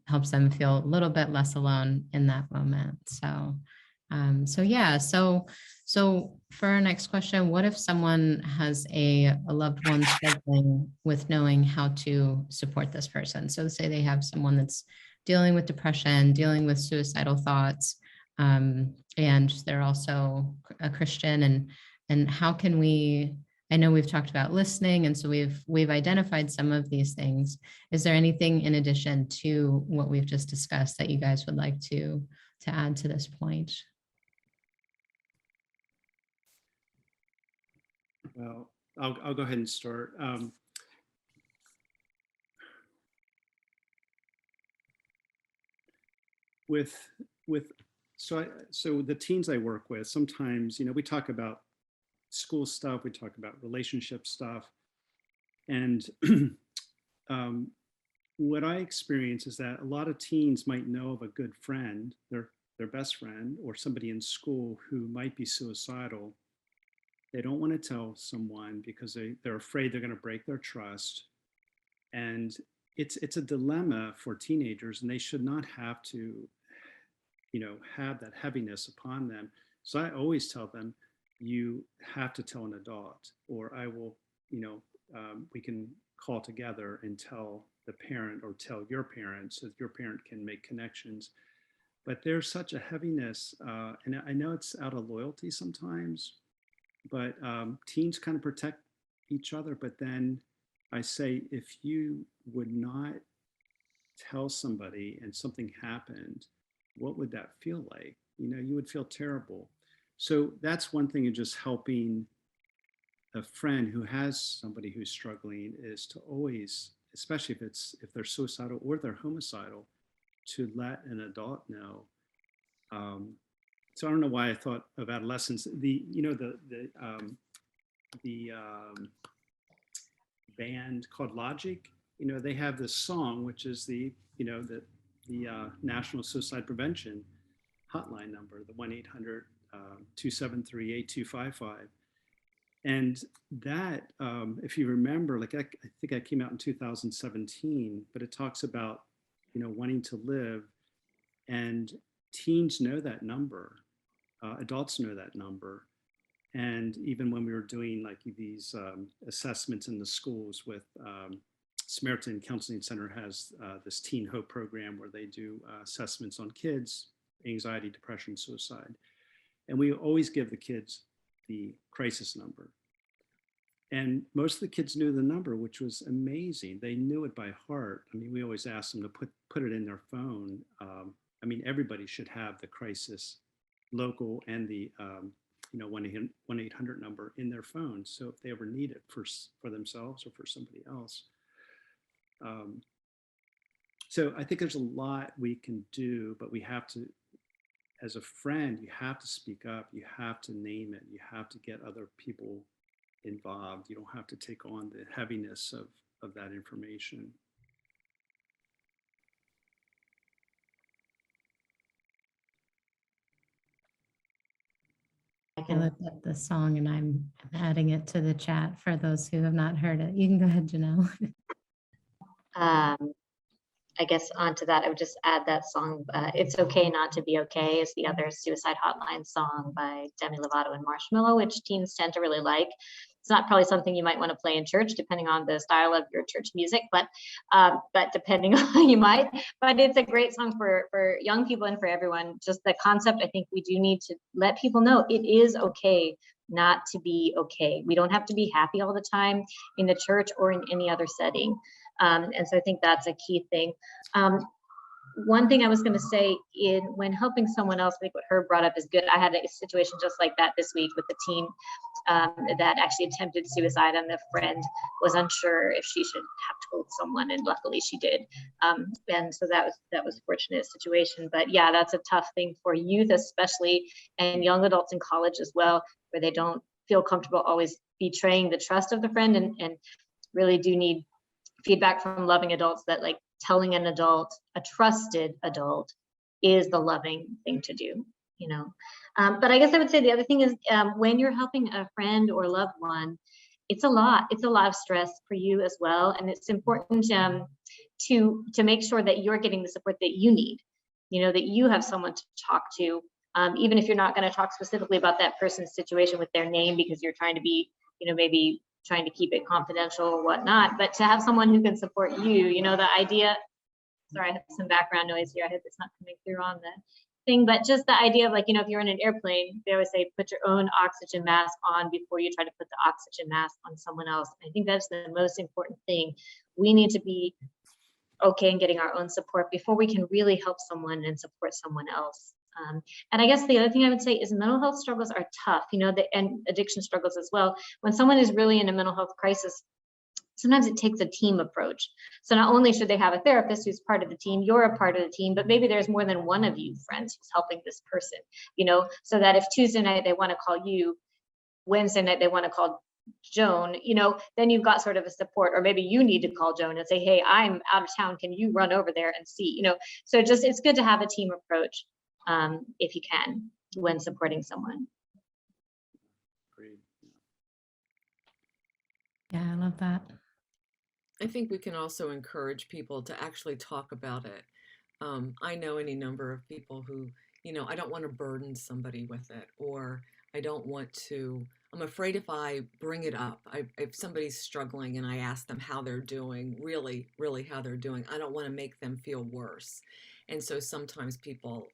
Helps them feel a little bit less alone in that moment. So, yeah, so for our next question, what if someone has a loved one struggling with knowing how to support this person? So say they have someone that's dealing with depression, dealing with suicidal thoughts, and they're also a Christian, and how can we, I know we've talked about listening, and so we've identified some of these things. Is there anything in addition to what we've just discussed that you guys would like to add to this point? Well, I'll go ahead and start. So the teens I work with, sometimes, you know, we talk about school stuff, we talk about relationship stuff, and what I experience is that a lot of teens might know of a good friend, their best friend, or somebody in school who might be suicidal. They don't want to tell someone because they're afraid they're going to break their trust. And it's a dilemma for teenagers, and they should not have to, you know, have that heaviness upon them. So I always tell them, you have to tell an adult, or I will, you know, we can call together and tell the parent or tell your parent so that your parent can make connections. But there's such a heaviness, and I know it's out of loyalty sometimes, but teens kind of protect each other. But then I say, if you would not tell somebody and something happened, what would that feel like? You know, you would feel terrible. So that's one thing in just helping a friend who has somebody who's struggling, is to always, especially if they're suicidal or they're homicidal, to let an adult know. So I don't know why I thought of adolescence. The band called Logic, you know, they have this song, which is the National Suicide Prevention hotline number, the 1-800-273-8255. And that, if you remember, like I think I came out in 2017, but it talks about, you know, wanting to live, and teens know that number, adults know that number. And even when we were doing like these assessments in the schools with Samaritan Counseling Center has this Teen Hope program where they do assessments on kids, anxiety, depression, suicide. And we always give the kids the crisis number. And most of the kids knew the number, which was amazing. They knew it by heart. I mean, we always asked them to put it in their phone. I mean, everybody should have the crisis local and the 1-800 number in their phone. So if they ever need it for themselves or for somebody else. So I think there's a lot we can do, but we have to, as a friend, you have to speak up. You have to name it. You have to get other people involved. You don't have to take on the heaviness of that information. I looked at the song and I'm adding it to the chat for those who have not heard it. You can go ahead, Janelle. I guess onto that, I would just add that song, It's Okay Not to Be Okay, is the other Suicide Hotline song by Demi Lovato and Marshmello, which teens tend to really like. It's not probably something you might want to play in church, depending on the style of your church music, but depending on you might. But it's a great song for young people and for everyone. Just the concept, I think we do need to let people know it is okay not to be okay. We don't have to be happy all the time in the church or in any other setting. And so I think that's a key thing. One thing I was going to say when helping someone else, I think what Herb brought up is good. I had a situation just like that this week with a teen that actually attempted suicide, and the friend was unsure if she should have told someone, and luckily she did. And so that was a fortunate situation. But yeah, that's a tough thing for youth, especially, and young adults in college as well, where they don't feel comfortable always betraying the trust of the friend, and really do need feedback from loving adults that like telling an adult, a trusted adult, is the loving thing to do, you know. But I guess I would say the other thing is when you're helping a friend or loved one, it's a lot of stress for you as well. And it's important to make sure that you're getting the support that you need, you know, that you have someone to talk to, even if you're not going to talk specifically about that person's situation with their name because you're trying to be, you know, maybe trying to keep it confidential or whatnot, but to have someone who can support you, you know, the idea, sorry, I have some background noise here. I hope it's not coming through on the thing, but just the idea of like, you know, if you're in an airplane, they always say, put your own oxygen mask on before you try to put the oxygen mask on someone else. I think that's the most important thing. We need to be okay in getting our own support before we can really help someone and support someone else. And I guess the other thing I would say is mental health struggles are tough, you know, and addiction struggles as well. When someone is really in a mental health crisis, sometimes it takes a team approach. So not only should they have a therapist who's part of the team, you're a part of the team, but maybe there's more than one of you friends who's helping this person, you know, so that if Tuesday night they want to call you, Wednesday night they want to call Joan, you know, then you've got sort of a support, or maybe you need to call Joan and say, hey, I'm out of town. Can you run over there and see, you know, so just, it's good to have a team approach if you can, when supporting someone. Great. Yeah, I love that. I think we can also encourage people to actually talk about it. I know any number of people who, you know, I don't want to burden somebody with it, or I don't want to, I'm afraid if I bring it up, if somebody's struggling and I ask them how they're doing, really how they're doing, I don't want to make them feel worse. And so sometimes people,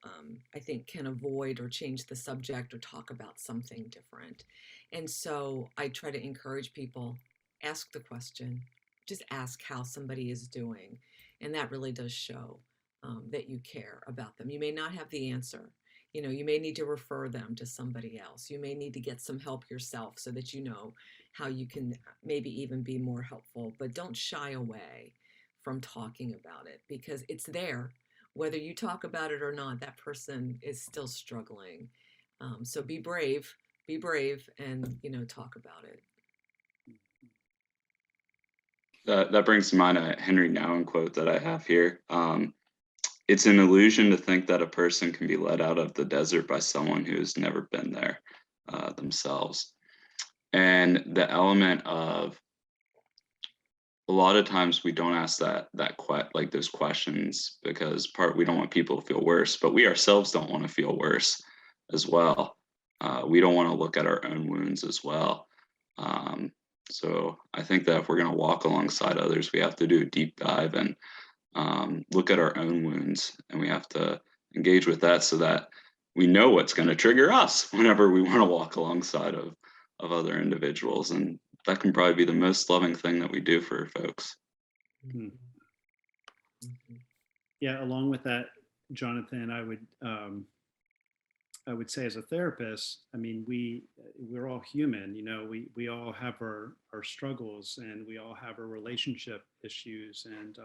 I think, can avoid or change the subject or talk about something different. And so I try to encourage people ask the question, just ask how somebody is doing. And that really does show that you care about them. You may not have the answer. You know, you may need to refer them to somebody else. You may need to get some help yourself so that you know how you can maybe even be more helpful, but don't shy away from talking about it because it's there. Whether you talk about it or not, that person is still struggling. So be brave, and, you know, talk about it. That brings to mind a Henry Nouwen quote that I have here. It's an illusion to think that a person can be led out of the desert by someone who has never been there themselves. And the element of a lot of times we don't ask like those questions because we don't want people to feel worse, but we ourselves don't want to feel worse as well. We don't want to look at our own wounds as well. So I think that if we're going to walk alongside others, we have to do a deep dive and look at our own wounds, and we have to engage with that so that we know what's going to trigger us whenever we want to walk alongside of other individuals. And that can probably be the most loving thing that we do for folks. Mm-hmm. Yeah, along with that, Jonathan, I would say as a therapist, I mean, we're all human, you know, we all have our struggles, and we all have our relationship issues. And,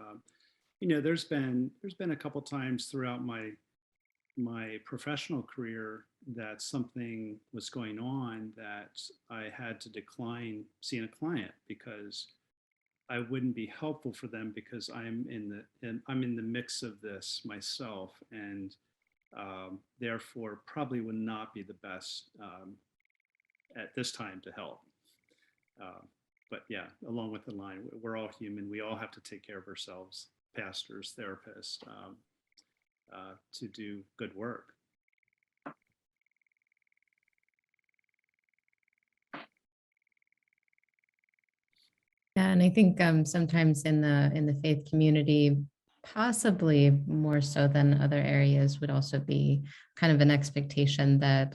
you know, there's been a couple times throughout my professional career that something was going on that I had to decline seeing a client because I wouldn't be helpful for them because I'm in the mix of this myself, and therefore probably would not be the best at this time to help. But yeah, along with the line, we're all human. We all have to take care of ourselves, pastors, therapists, to do good work. Yeah, and I think sometimes in the faith community, possibly more so than other areas, would also be kind of an expectation that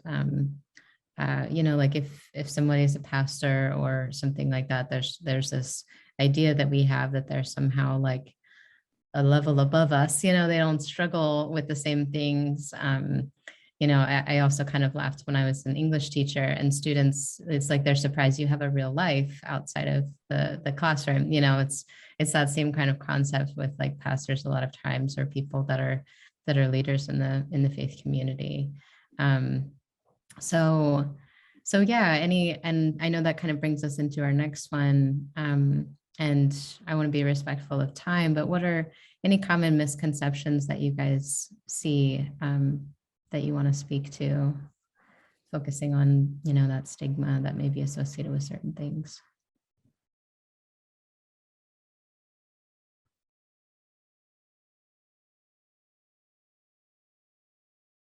you know, like if somebody is a pastor or something like that, there's this idea that we have that they're somehow like a level above us. You know, they don't struggle with the same things. You know, I also kind of laughed when I was an English teacher, and students, it's like they're surprised you have a real life outside of the classroom. You know, it's that same kind of concept with like pastors a lot of times, or people that are leaders in the faith community. So yeah, and I know that kind of brings us into our next one. And I want to be respectful of time, but what are any common misconceptions that you guys see that you want to speak to, focusing on, you know, that stigma that may be associated with certain things?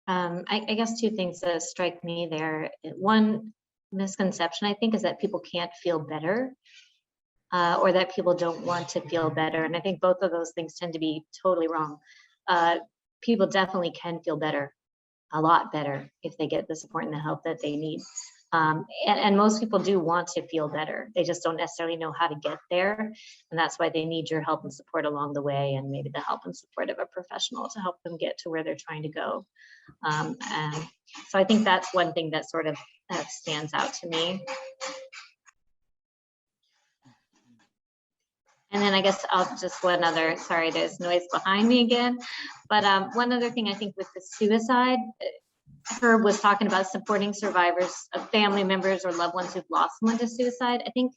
I guess two things that strike me there. One misconception, I think, is that people can't feel better, or that people don't want to feel better. And I think both of those things tend to be totally wrong. People definitely can feel better, a lot better, if they get the support and the help that they need. And most people do want to feel better. They just don't necessarily know how to get there. And that's why they need your help and support along the way, and maybe the help and support of a professional to help them get to where they're trying to go. And so I think that's one thing that sort of stands out to me. And then I guess I'll just one other, sorry, there's noise behind me again. But one other thing I think with the suicide, Herb was talking about supporting survivors of family members or loved ones who've lost someone to suicide. I think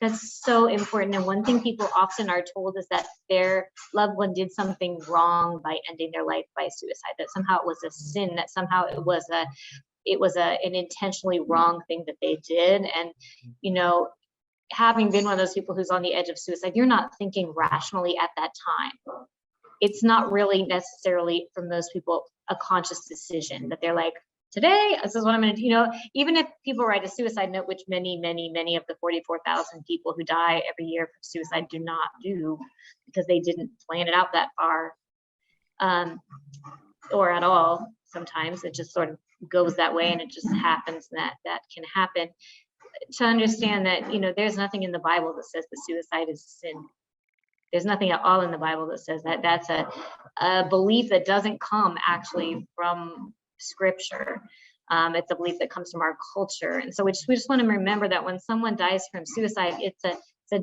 that's so important. And one thing people often are told is that their loved one did something wrong by ending their life by suicide, that somehow it was a sin, that somehow it was an intentionally wrong thing that they did. And, you know, having been one of those people who's on the edge of suicide, you're not thinking rationally at that time. It's not really necessarily, for most people, a conscious decision that they're like, today, this is what I'm going to do. You know, even if people write a suicide note, which many of the 44,000 people who die every year from suicide do not do, because they didn't plan it out that far, or at all. Sometimes it just sort of goes that way, and it just happens, and that can happen. to understand that, there's nothing in the Bible that says that suicide is a sin. There's nothing at all in the Bible that says that. That's a belief that doesn't come actually from scripture. It's a belief that comes from our culture. And so we just want to remember that when someone dies from suicide, it's a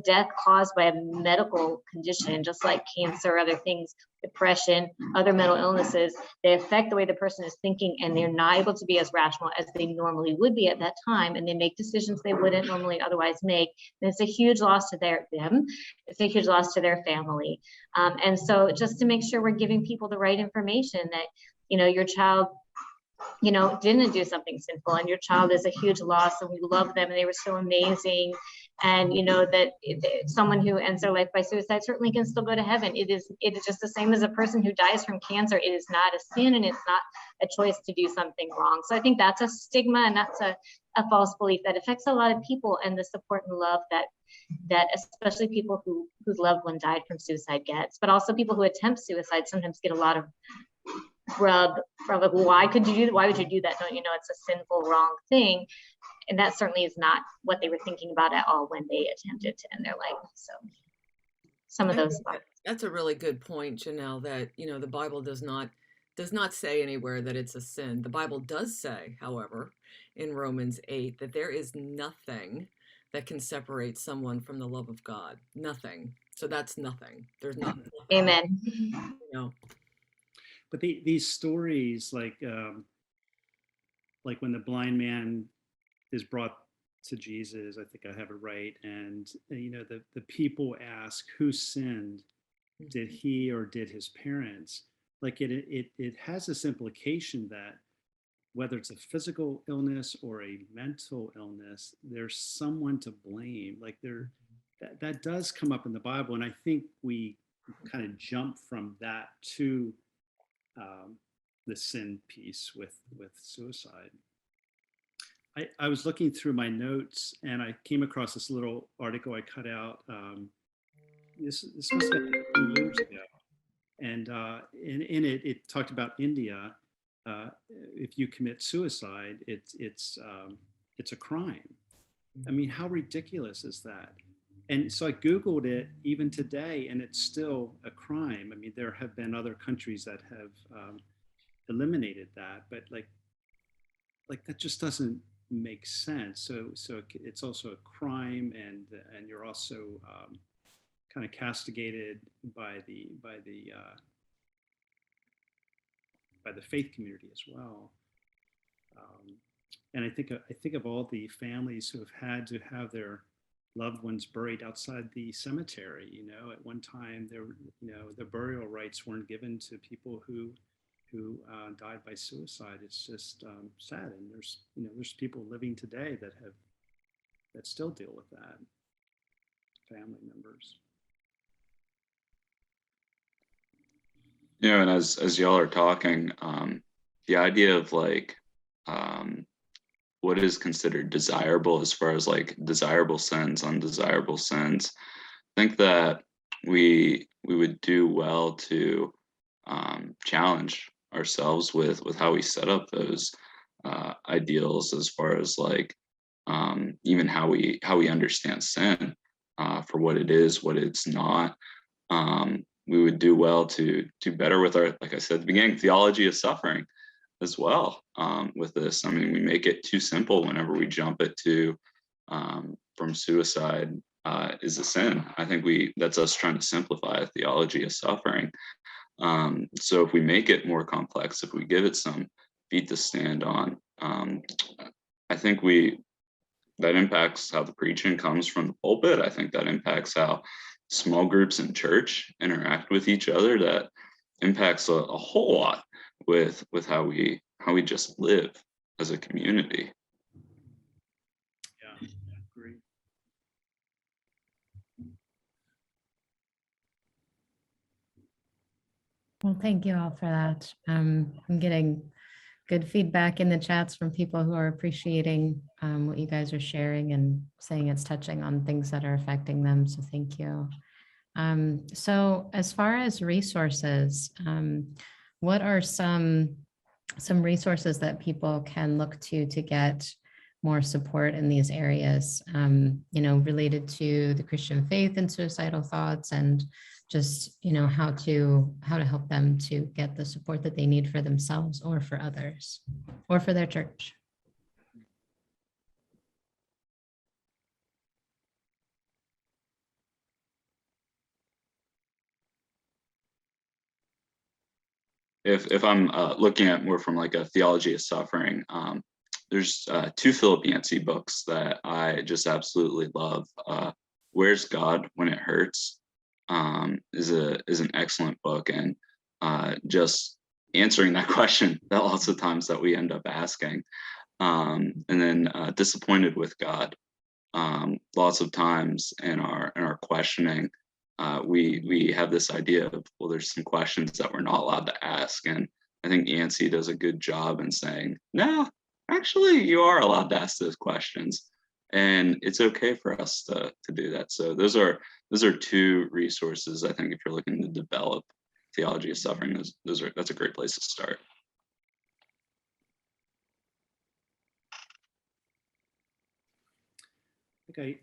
death caused by a medical condition, just like cancer, other things, depression, other mental illnesses. They affect the way the person is thinking, and they're not able to be as rational as they normally would be at that time. And they make decisions they wouldn't normally otherwise make. And it's a huge loss to them. It's a huge loss to their family. And so just to make sure we're giving people the right information that, your child didn't do something sinful, and your child is a huge loss, and we love them and they were so amazing. And that someone who ends their life by suicide certainly can still go to heaven. It is just the same as a person who dies from cancer. It is not a sin, and it's not a choice to do something wrong. So I think that's a stigma, and that's a false belief that affects a lot of people, and the support and love that especially people whose loved one died from suicide gets, but also people who attempt suicide sometimes get a lot of rub from like, why would you do that? Don't you know it's a sinful, wrong thing? And that certainly is not what they were thinking about at all when they attempted to end their life. So some of those thoughts. That's a really good point, Janelle, that the Bible does not say anywhere that it's a sin. The Bible does say, however, in Romans 8, that there is nothing that can separate someone from the love of God. Nothing. So that's nothing. There's nothing. Amen. But these stories, like when the blind man is brought to Jesus, I think I have it right, and the people ask, who sinned? Did he or did his parents? Like it has this implication that whether it's a physical illness or a mental illness, there's someone to blame. Like that does come up in the Bible, and I think we kind of jump from that to the sin piece with suicide. I was looking through my notes, and I came across this little article I cut out. This was like a few years ago, and in it talked about India. If you commit suicide, it's a crime. I mean, how ridiculous is that? And so I Googled it even today, and it's still a crime. I mean, there have been other countries that have eliminated that, but like that just doesn't make sense. So it's also a crime, and you're also kind of castigated by the faith community as well. And I think of all the families who have had to have their loved ones buried outside the cemetery. At one time the burial rights weren't given to people who died by suicide. It's just sad. And there's people living today that still deal with that, family members. And as y'all are talking, the idea of what is considered desirable as far as desirable sins, undesirable sins, I think that we would do well to challenge ourselves with how we set up those ideals, as far as even how we understand sin for what it is, what it's not. We would do well to do better with our, like I said at the beginning, theology of suffering as well with this. I mean, we make it too simple whenever we jump it to from suicide is a sin. I think that's us trying to simplify a theology of suffering. So if we make it more complex, if we give it some feet to stand on, I think that impacts how the preaching comes from the pulpit. I think that impacts how small groups in church interact with each other. That impacts a whole lot with how we just live as a community. Yeah, agree. Well, thank you all for that. I'm getting good feedback in the chats from people who are appreciating what you guys are sharing and saying it's touching on things that are affecting them. So thank you. So as far as resources, what are some resources that people can look to get more support in these areas, related to the Christian faith and suicidal thoughts, and just, how to help them to get the support that they need for themselves or for others or for their church. If I'm looking at more from like a theology of suffering, there's two Philip Yancey books that I just absolutely love. Where's God When It Hurts is an excellent book, and just answering that question that lots of times that we end up asking. And then Disappointed with God. Lots of times in our questioning, we have this idea of, well, there's some questions that we're not allowed to ask, and I think Yancey does a good job in saying, no, actually, you are allowed to ask those questions, and it's okay for us to do that. So those are two resources. I think if you're looking to develop theology of suffering, that's a great place to start. Okay,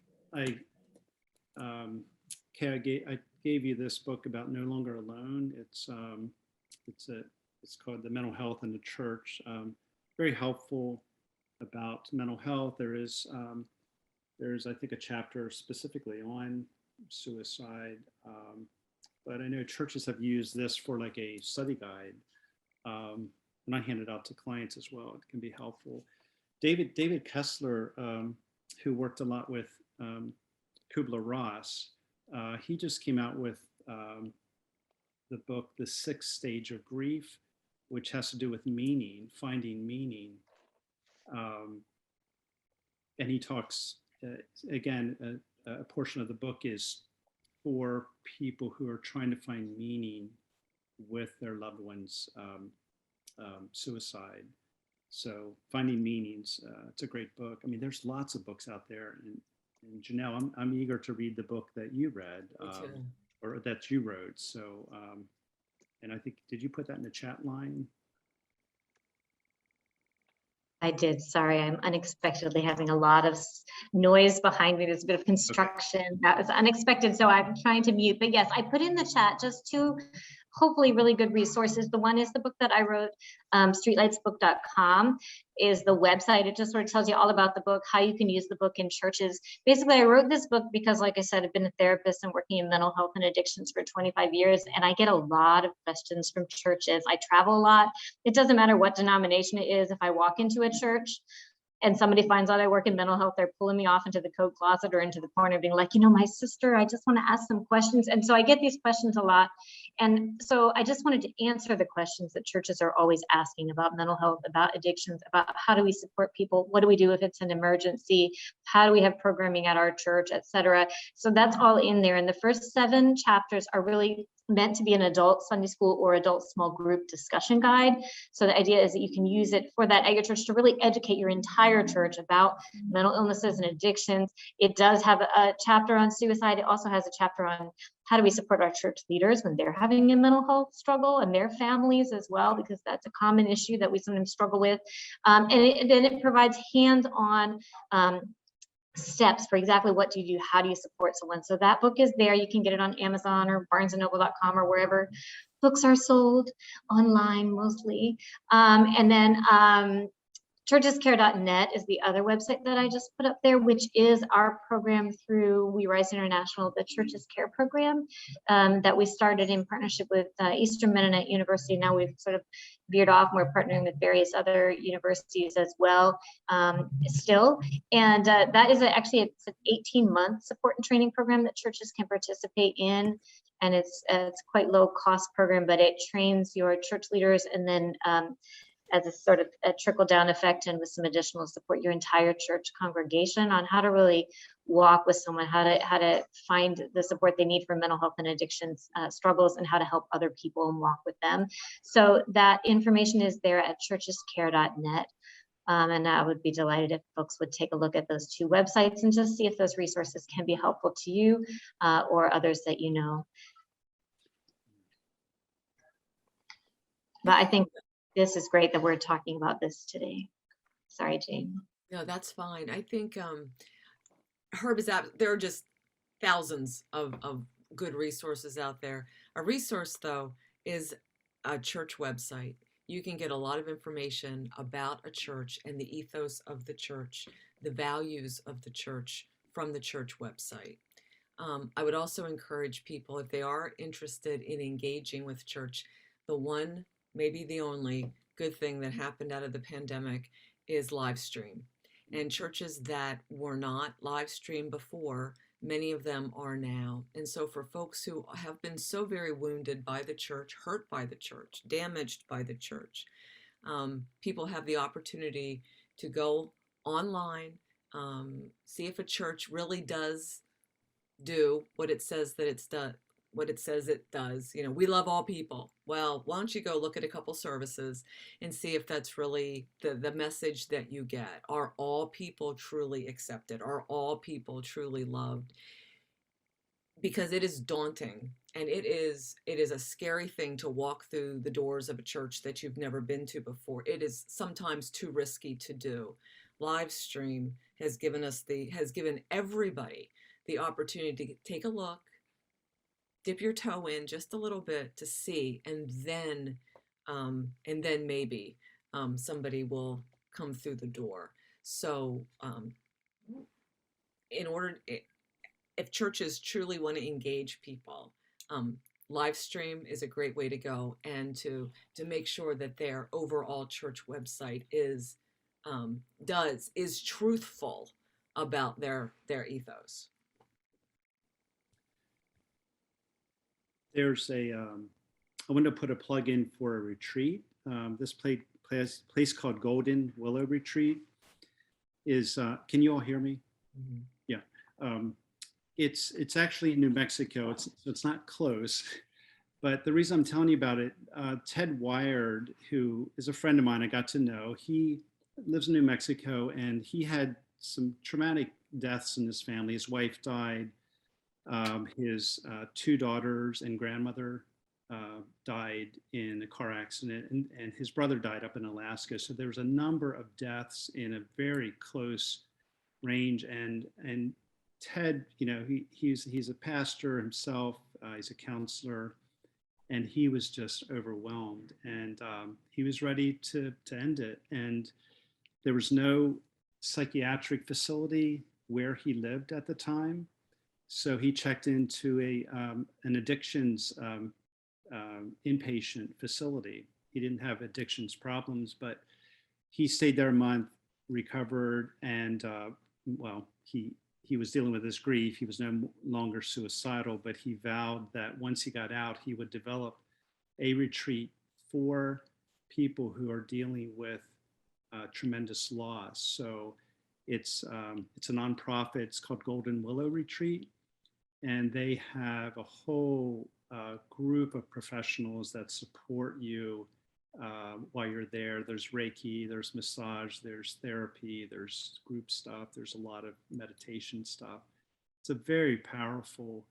Kay, I gave you this book about No Longer Alone. It's called The Mental Health in the Church. Very helpful about mental health. There's I think a chapter specifically on suicide, but I know churches have used this for like a study guide, and I hand it out to clients as well. It can be helpful. David Kessler, who worked a lot with Kubler-Ross, he just came out with the book, The Sixth Stage of Grief, which has to do with meaning, finding meaning. And he talks, again, a portion of the book is for people who are trying to find meaning with their loved ones' suicide. So Finding Meanings, it's a great book. I mean, there's lots of books out there. And Janelle, I'm eager to read the book that you read, or that you wrote. So, and I think, did you put that in the chat line? I did. Sorry, I'm unexpectedly having a lot of noise behind me. There's a bit of construction. Okay. That was unexpected, so I'm trying to mute. But yes, I put in the chat just two hopefully really good resources. The one is the book that I wrote, streetlightsbook.com is the website. It just sort of tells you all about the book, how you can use the book in churches. Basically, I wrote this book because, like I said, I've been a therapist and working in mental health and addictions for 25 years, and I get a lot of questions from churches. I travel a lot. It doesn't matter what denomination it is. If I walk into a church and somebody finds out I work in mental health, they're pulling me off into the coat closet or into the corner being like, my sister, I just want to ask some questions. And so I get these questions a lot. And so I just wanted to answer the questions that churches are always asking about mental health, about addictions, about how do we support people? What do we do if it's an emergency? How do we have programming at our church, et cetera? So that's all in there. And the first 7 chapters are really meant to be an adult Sunday school or adult small group discussion guide. So the idea is that you can use it for that at your church to really educate your entire church about mental illnesses and addictions. It does have a chapter on suicide. It also has a chapter on how do we support our church leaders when they're having a mental health struggle, and their families as well, because that's a common issue that we sometimes struggle with. And then it provides hands-on steps for exactly what do you do, how do you support someone. So that book is there. You can get it on Amazon or barnesandnoble.com or wherever books are sold, online mostly. And then churchescare.net is the other website that I just put up there, which is our program through We Rise International, the Churches Care program that we started in partnership with Eastern Mennonite University. Now we've sort of veered off, and we're partnering with various other universities as well still. And that is actually it's an 18-month support and training program that churches can participate in. And it's quite low cost program, but it trains your church leaders, and then as a sort of a trickle down effect, and with some additional support, your entire church congregation on how to really walk with someone, how to find the support they need for mental health and addictions struggles, and how to help other people and walk with them. So that information is there at churchescare.net. And I would be delighted if folks would take a look at those 2 websites and just see if those resources can be helpful to you or others that you know. But I think this is great that we're talking about this today. Sorry, Jane. No, that's fine. I think Herb is out. There are just thousands of good resources out there. A resource, though, is a church website. You can get a lot of information about a church and the ethos of the church, the values of the church from the church website. I would also encourage people, if they are interested in engaging with church, the one, maybe the only good thing that happened out of the pandemic is live stream. And churches that were not live streamed before, many of them are now. And so for folks who have been so very wounded by the church, hurt by the church, damaged by the church, people have the opportunity to go online, see if a church really does do what it says that it's done, what it says it does. You know, we love all people. Well, why don't you go look at a couple services and see if that's really the message that you get. Are all people truly accepted? Are all people truly loved? Because it is daunting, and it is a scary thing to walk through the doors of a church that you've never been to before. It is sometimes too risky to do. Live stream has given everybody the opportunity to take a look, dip your toe in just a little bit to see, and then maybe somebody will come through the door. So if churches truly want to engage people, live stream is a great way to go, and to make sure that their overall church website is truthful about their ethos. There's I want to put a plug in for a retreat. This place called Golden Willow Retreat is, can you all hear me? Mm-hmm. Yeah. It's actually in New Mexico. It's not close, but the reason I'm telling you about it, Ted Wired, who is a friend of mine, I got to know, he lives in New Mexico, and he had some traumatic deaths in his family. His wife died. His two daughters and grandmother died in a car accident, and his brother died up in Alaska. So there was a number of deaths in a very close range. And Ted, you know, he's a pastor himself. He's a counselor, and he was just overwhelmed, and he was ready to end it. And there was no psychiatric facility where he lived at the time. So he checked into an addictions inpatient facility. He didn't have addictions problems, but he stayed there a month, recovered, and he was dealing with his grief. He was no longer suicidal, but he vowed that once he got out, he would develop a retreat for people who are dealing with tremendous loss. So it's a nonprofit. It's called Golden Willow Retreat, and they have a whole group of professionals that support you while you're there. There's Reiki, there's massage, there's therapy, there's group stuff, there's a lot of meditation stuff. It's a very powerful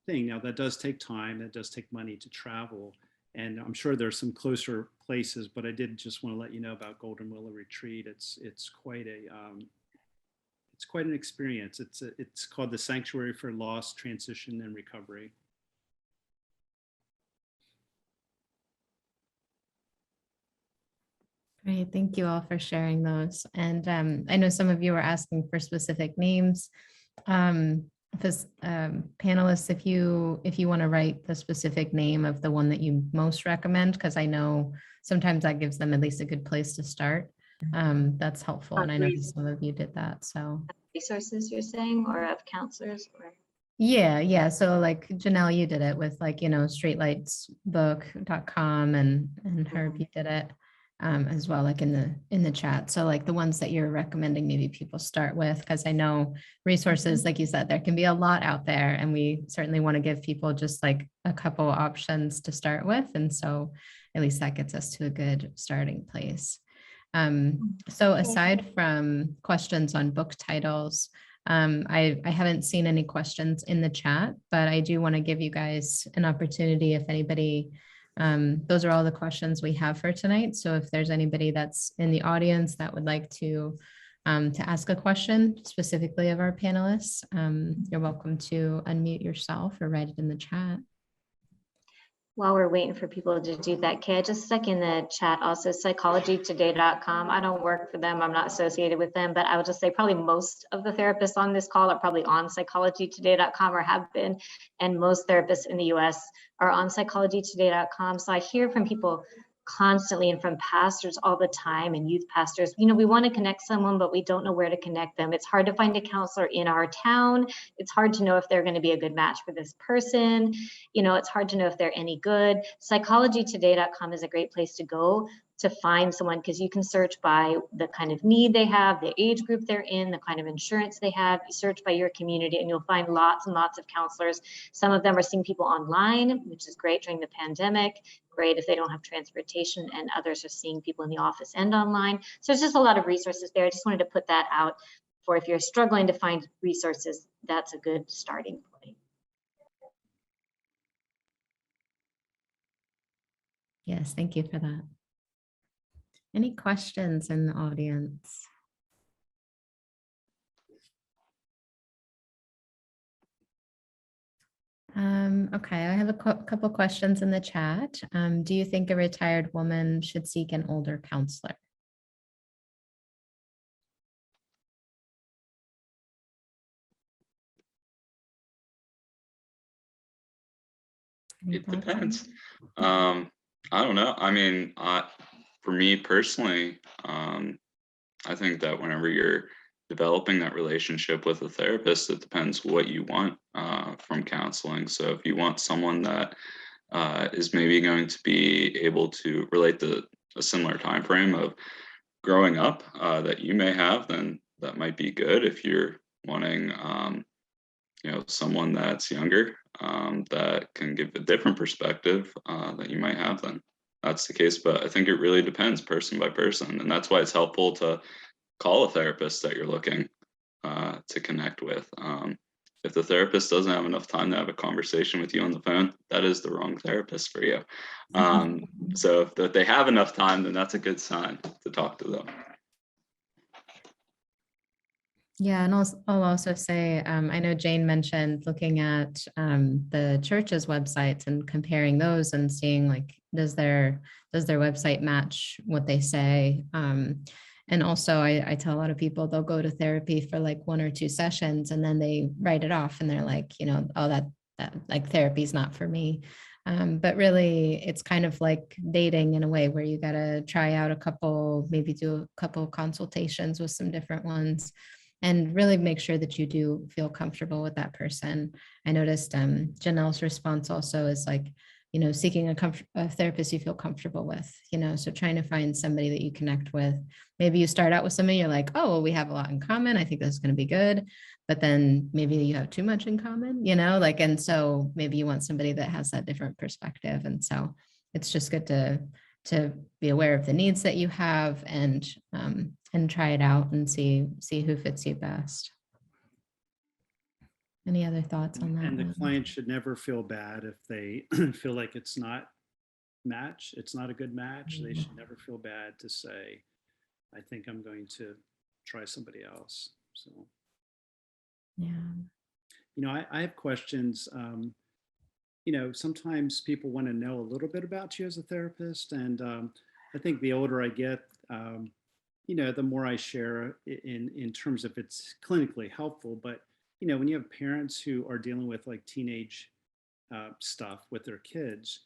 thing. Now, that does take time, that does take money to travel, and I'm sure there's some closer places, but I did just want to let you know about Golden Willow Retreat. It's quite an experience. It's called the Sanctuary for Loss, Transition, and Recovery. Great, thank you all for sharing those. And I know some of you were asking for specific names. Panelists, if you want to write the specific name of the one that you most recommend, because I know sometimes that gives them at least a good place to start. That's helpful, and I know some of you did that. So resources you're saying, or of counselors, or yeah. So like Janelle, you did it with streetlightsbook.com, and Herb, you did it as well, like in the chat. So like the ones that you're recommending maybe people start with, because I know resources, like you said, there can be a lot out there, and we certainly want to give people just like a couple options to start with. And so at least that gets us to a good starting place. So aside from questions on book titles, I haven't seen any questions in the chat, but I do want to give you guys an opportunity if anybody Those are all the questions we have for tonight. So if there's anybody that's in the audience that would like to ask a question specifically of our panelists, you're welcome to unmute yourself or write it in the chat. While we're waiting for people to do that, Kay, I just stuck in the chat also psychologytoday.com. I don't work for them. I'm not associated with them, but I would just say probably most of the therapists on this call are probably on psychologytoday.com or have been. And most therapists in the US are on psychologytoday.com. So I hear from people constantly and from pastors all the time and youth pastors, you know, we want to connect someone, but we don't know where to connect them. It's hard to find a counselor in our town. It's hard to know if they're going to be a good match for this person. You know, it's hard to know if they're any good. Psychologytoday.com is a great place to go to find someone, because you can search by the kind of need they have, the age group they're in, the kind of insurance they have. You search by your community and you'll find lots and lots of counselors. Some of them are seeing people online, which is great during the pandemic, great if they don't have transportation, and others are seeing people in the office and online. So there's just a lot of resources there. I just wanted to put that out for if you're struggling to find resources, that's a good starting point. Yes, thank you for that. Any questions in the audience? Okay, I have a couple questions in the chat. Do you think a retired woman should seek an older counselor? Any It thoughts on depends. that? I don't know. I mean, for me personally, I think that whenever you're developing that relationship with a therapist, it depends what you want from counseling. So if you want someone that is maybe going to be able to relate to a similar time frame of growing up that you may have, then that might be good. If you're wanting someone that's younger that can give a different perspective that you might have, then that's the case. But I think it really depends person by person, and that's why it's helpful to call a therapist that you're looking to connect with. If the therapist doesn't have enough time to have a conversation with you on the phone, that is the wrong therapist for you. So if they have enough time, then that's a good sign to talk to them. Yeah, and I'll also say, I know Jane mentioned looking at the church's websites and comparing those and seeing like, does their website match what they say? And also I tell a lot of people they'll go to therapy for like 1 or 2 sessions and then they write it off and they're like, oh, that like therapy is not for me. But really it's kind of like dating in a way where you got to try out a couple, maybe do a couple consultations with some different ones, and really make sure that you do feel comfortable with that person. I noticed Janelle's response also is like, seeking a therapist you feel comfortable with, so trying to find somebody that you connect with. Maybe you start out with somebody, you're like, oh, well, we have a lot in common. I think this is going to be good. But then maybe you have too much in common, and so maybe you want somebody that has that different perspective. And so it's just good to be aware of the needs that you have and try it out and see who fits you best. Any other thoughts on that? And the client should never feel bad if they feel like it's not a good match. They should never feel bad to say, I think I'm going to try somebody else. So, yeah. I have questions. Sometimes people want to know a little bit about you as a therapist. And I think the older I get, the more I share in terms of it's clinically helpful. But, when you have parents who are dealing with like teenage stuff with their kids,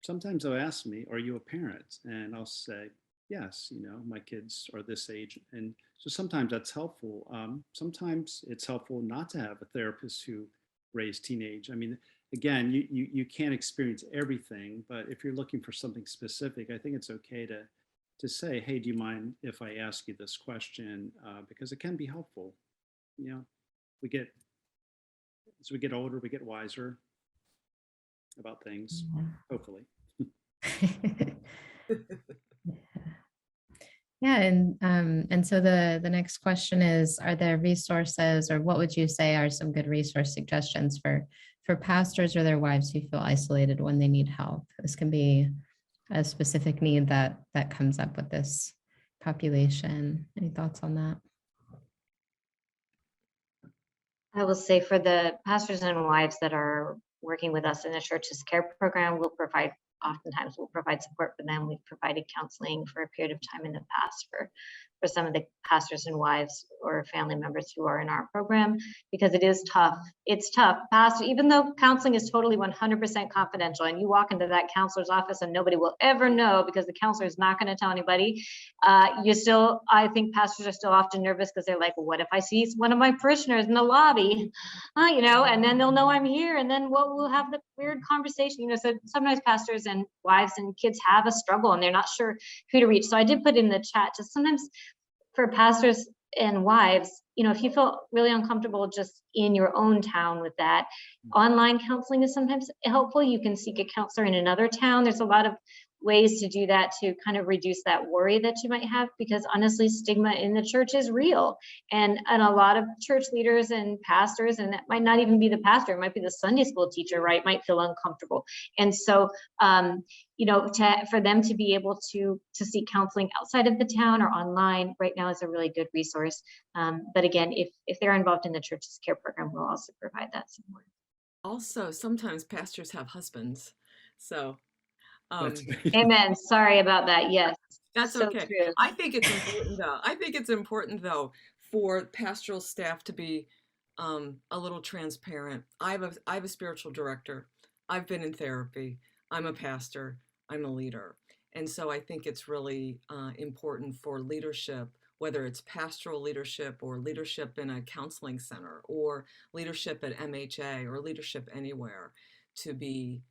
sometimes they'll ask me, are you a parent? And I'll say, yes, my kids are this age. And so sometimes that's helpful. Sometimes it's helpful not to have a therapist who raised teenage. I mean, again, you can't experience everything, but if you're looking for something specific, I think it's okay to say, hey, do you mind if I ask you this question? Because it can be helpful. As we get older, we get wiser about things, hopefully. Yeah, and so the next question is, are there resources, or what would you say are some good resource suggestions for pastors or their wives who feel isolated when they need help? This can be a specific need that comes up with this population. Any thoughts on that? I will say for the pastors and wives that are working with us in the church's care program, oftentimes we'll provide support for them. We've provided counseling for a period of time in the past for some of the pastors and wives or family members who are in our program, because it is tough. It's tough. Pastor, even though counseling is totally 100% confidential, and you walk into that counselor's office and nobody will ever know because the counselor is not going to tell anybody, I think pastors are still often nervous because they're like, well, what if I see one of my parishioners in the lobby, and then they'll know I'm here, and then we'll have the weird conversation, so sometimes pastors and wives and kids have a struggle and they're not sure who to reach. So I did put in the chat, just sometimes for pastors and wives, if you feel really uncomfortable just in your own town with that, online counseling is sometimes helpful. You can seek a counselor in another town. There's a lot of ways to do that to kind of reduce that worry that you might have, because honestly, stigma in the church is real. And a lot of church leaders and pastors, and that might not even be the pastor, it might be the Sunday school teacher, right, might feel uncomfortable. And so, for them to be able to seek counseling outside of the town or online right now is a really good resource. But again, if they're involved in the church's care program, we'll also provide that support. Also, sometimes pastors have husbands. So, amen. Sorry about that. Yes. That's so okay. True. I think it's important though for pastoral staff to be a little transparent. I have a spiritual director. I've been in therapy. I'm a pastor. I'm a leader. And so I think it's really important for leadership, whether it's pastoral leadership or leadership in a counseling center or leadership at MHA or leadership anywhere, to be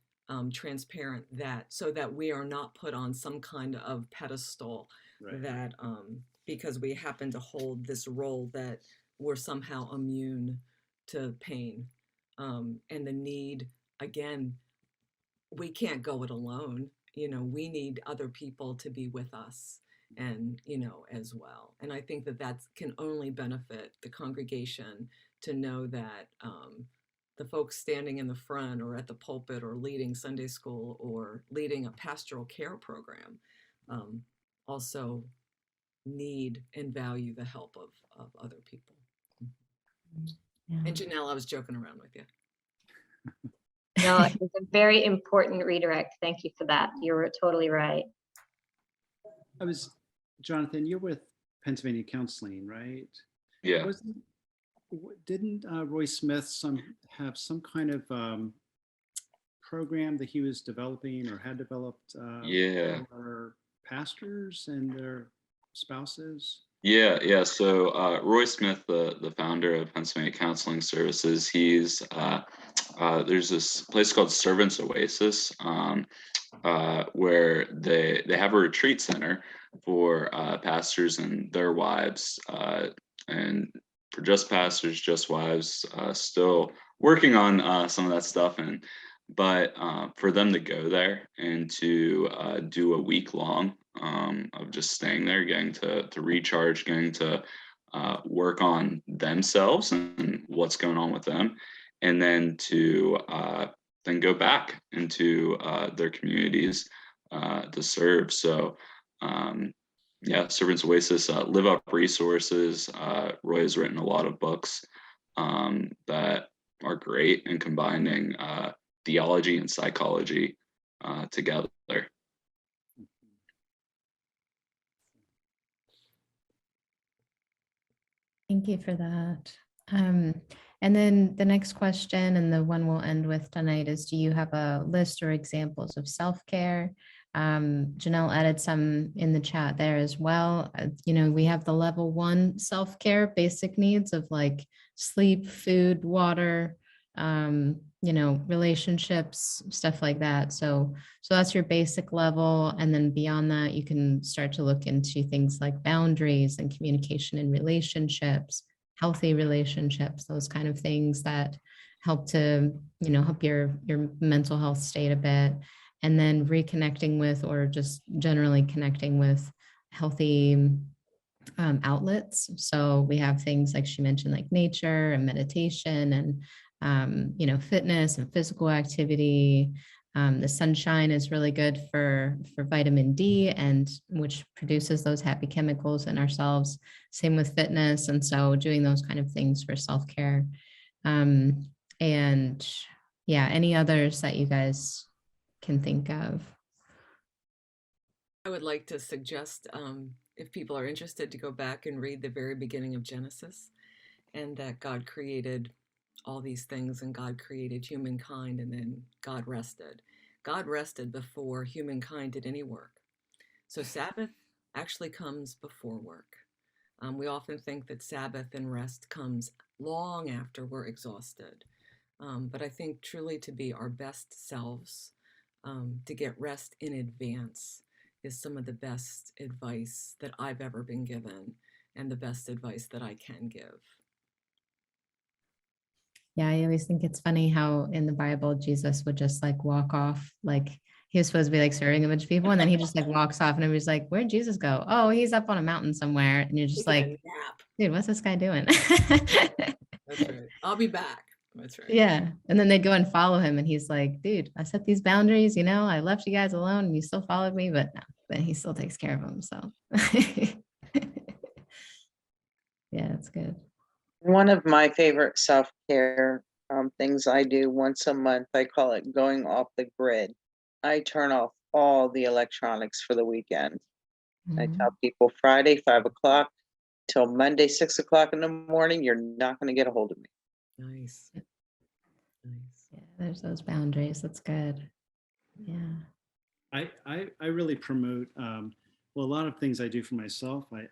transparent, so that we are not put on some kind of pedestal, right, that because we happen to hold this role, that we're somehow immune to pain, and the need. Again, we can't go it alone. We need other people to be with us, and as well. And I think that can only benefit the congregation to know that the folks standing in the front or at the pulpit or leading Sunday school or leading a pastoral care program also need and value the help of other people. Yeah. And Janelle, I was joking around with you. No, it's a very important redirect. Thank you for that. You're totally right. Jonathan, you're with Pennsylvania Counseling, right? Yeah. Didn't Roy Smith have some kind of program that he was developing or had developed for pastors and their spouses? Yeah. So Roy Smith, the founder of Pennsylvania Counseling Services, he's there's this place called Servants Oasis, where they have a retreat center for pastors and their wives, and for just pastors, just wives, still working on some of that stuff, but for them to go there and to do a week long of just staying there, getting to recharge, getting to work on themselves and what's going on with them, and then to then go back into their communities to serve. So Servants Oasis, Live Up Resources. Roy has written a lot of books that are great in combining theology and psychology together. Thank you for that. And then the next question, and the one we'll end with tonight, is, do you have a list or examples of self-care? Janelle added some in the chat there as well. We have the level 1 self-care basic needs of like sleep, food, water, relationships, stuff like that. So that's your basic level. And then beyond that, you can start to look into things like boundaries and communication in relationships, healthy relationships, those kind of things that help to, help your mental health state a bit. And then reconnecting with, or just generally connecting with, healthy outlets. So we have things like she mentioned, like nature and meditation and, fitness and physical activity. The sunshine is really good for vitamin D, and which produces those happy chemicals in ourselves. Same with fitness. And so doing those kind of things for self-care. And yeah, any others that you guys can think of? I would like to suggest, if people are interested, to go back and read the very beginning of Genesis, and that God created all these things, and God created humankind, and then God rested. God rested before humankind did any work. So Sabbath actually comes before work. We often think that Sabbath and rest comes long after we're exhausted. But I think truly to be our best selves, to get rest in advance, is some of the best advice that I've ever been given, and the best advice that I can give. Yeah, I always think it's funny how in the Bible, Jesus would just like walk off, like he was supposed to be like serving a bunch of people, and then he just like walks off, and everybody's like, where'd Jesus go? Oh, he's up on a mountain somewhere. And you're just Taking a like, nap. dude, what's this guy doing? That's right. I'll be back. That's right. Yeah. And then they go and follow him, and he's like, dude, I set these boundaries, I left you guys alone and you still followed me, but no, but he still takes care of them. So yeah, it's good. One of my favorite self-care things I do once a month, I call it going off the grid. I turn off all the electronics for the weekend. I Mhm. tell people Friday, 5 o'clock till Monday, 6 o'clock in the morning, you're not going to get a hold of me. Nice. Nice. Yeah, there's those boundaries. That's good. Yeah. I really promote, well, a lot of things I do for myself. I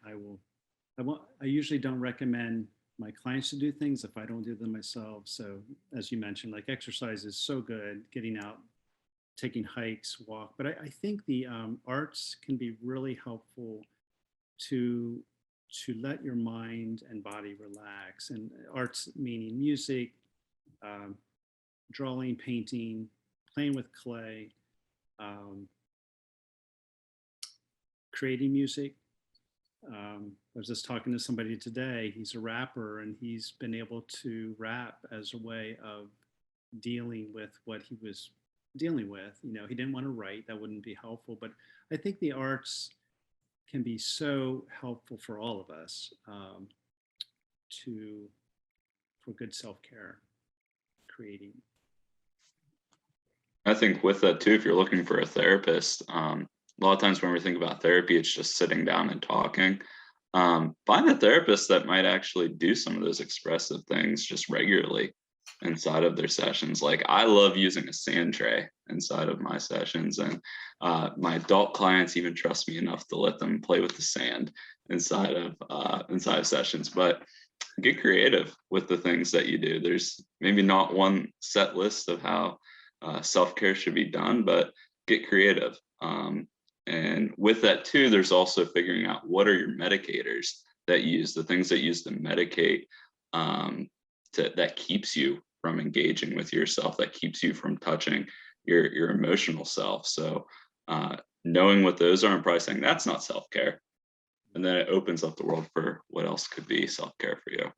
usually don't recommend my clients to do things if I don't do them myself. So as you mentioned, like exercise is so good, getting out, taking hikes, walk. But I think the arts can be really helpful to let your mind and body relax. And arts meaning music, drawing, painting, playing with clay, creating music. I was just talking to somebody today. He's a rapper, and he's been able to rap as a way of dealing with what he was dealing with. He didn't want to write, that wouldn't be helpful. But I think the arts can be so helpful for all of us, for good self-care, creating. I think with that too, if you're looking for a therapist, a lot of times when we think about therapy, it's just sitting down and talking. Find a therapist that might actually do some of those expressive things just regularly inside of their sessions. Like I love using a sand tray inside of my sessions, and my adult clients even trust me enough to let them play with the sand inside of sessions. But get creative with the things that you do. There's maybe not one set list of how self-care should be done, but get creative. And with that too, there's also figuring out what are your medicators that you use, the things that you use to medicate, that keeps you from engaging with yourself, that keeps you from touching your emotional self. So knowing what those are and probably saying that's not self-care. And then it opens up the world for what else could be self-care for you.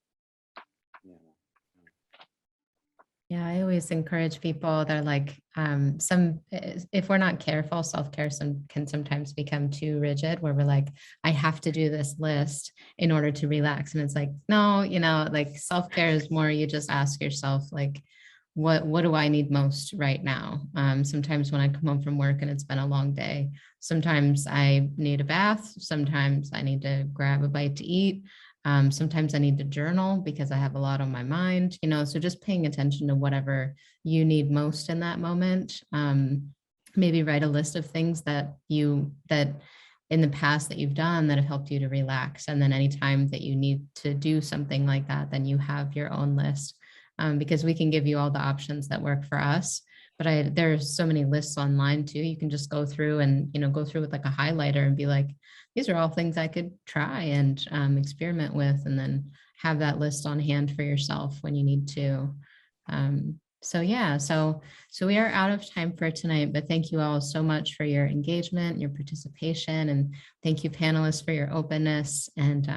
Yeah, I always encourage people that are like, if we're not careful, self-care can sometimes become too rigid, where we're like, I have to do this list in order to relax. And it's like, no, like self-care is more, you just ask yourself, like, what do I need most right now? Sometimes when I come home from work and it's been a long day, sometimes I need a bath. Sometimes I need to grab a bite to eat. Sometimes I need to journal because I have a lot on my mind, so just paying attention to whatever you need most in that moment. Maybe write a list of things that in the past that you've done that have helped you to relax. And then anytime that you need to do something like that, then you have your own list, because we can give you all the options that work for us. But there's so many lists online too. You can just go through and, go through with like a highlighter and be like, these are all things I could try and experiment with, and then have that list on hand for yourself when you need to. So yeah, so we are out of time for tonight, but thank you all so much for your engagement, your participation, and thank you panelists for your openness and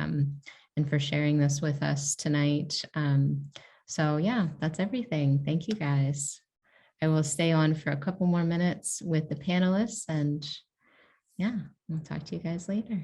for sharing this with us tonight. So yeah, that's everything. Thank you guys. I will stay on for a couple more minutes with the panelists, and yeah, I'll talk to you guys later.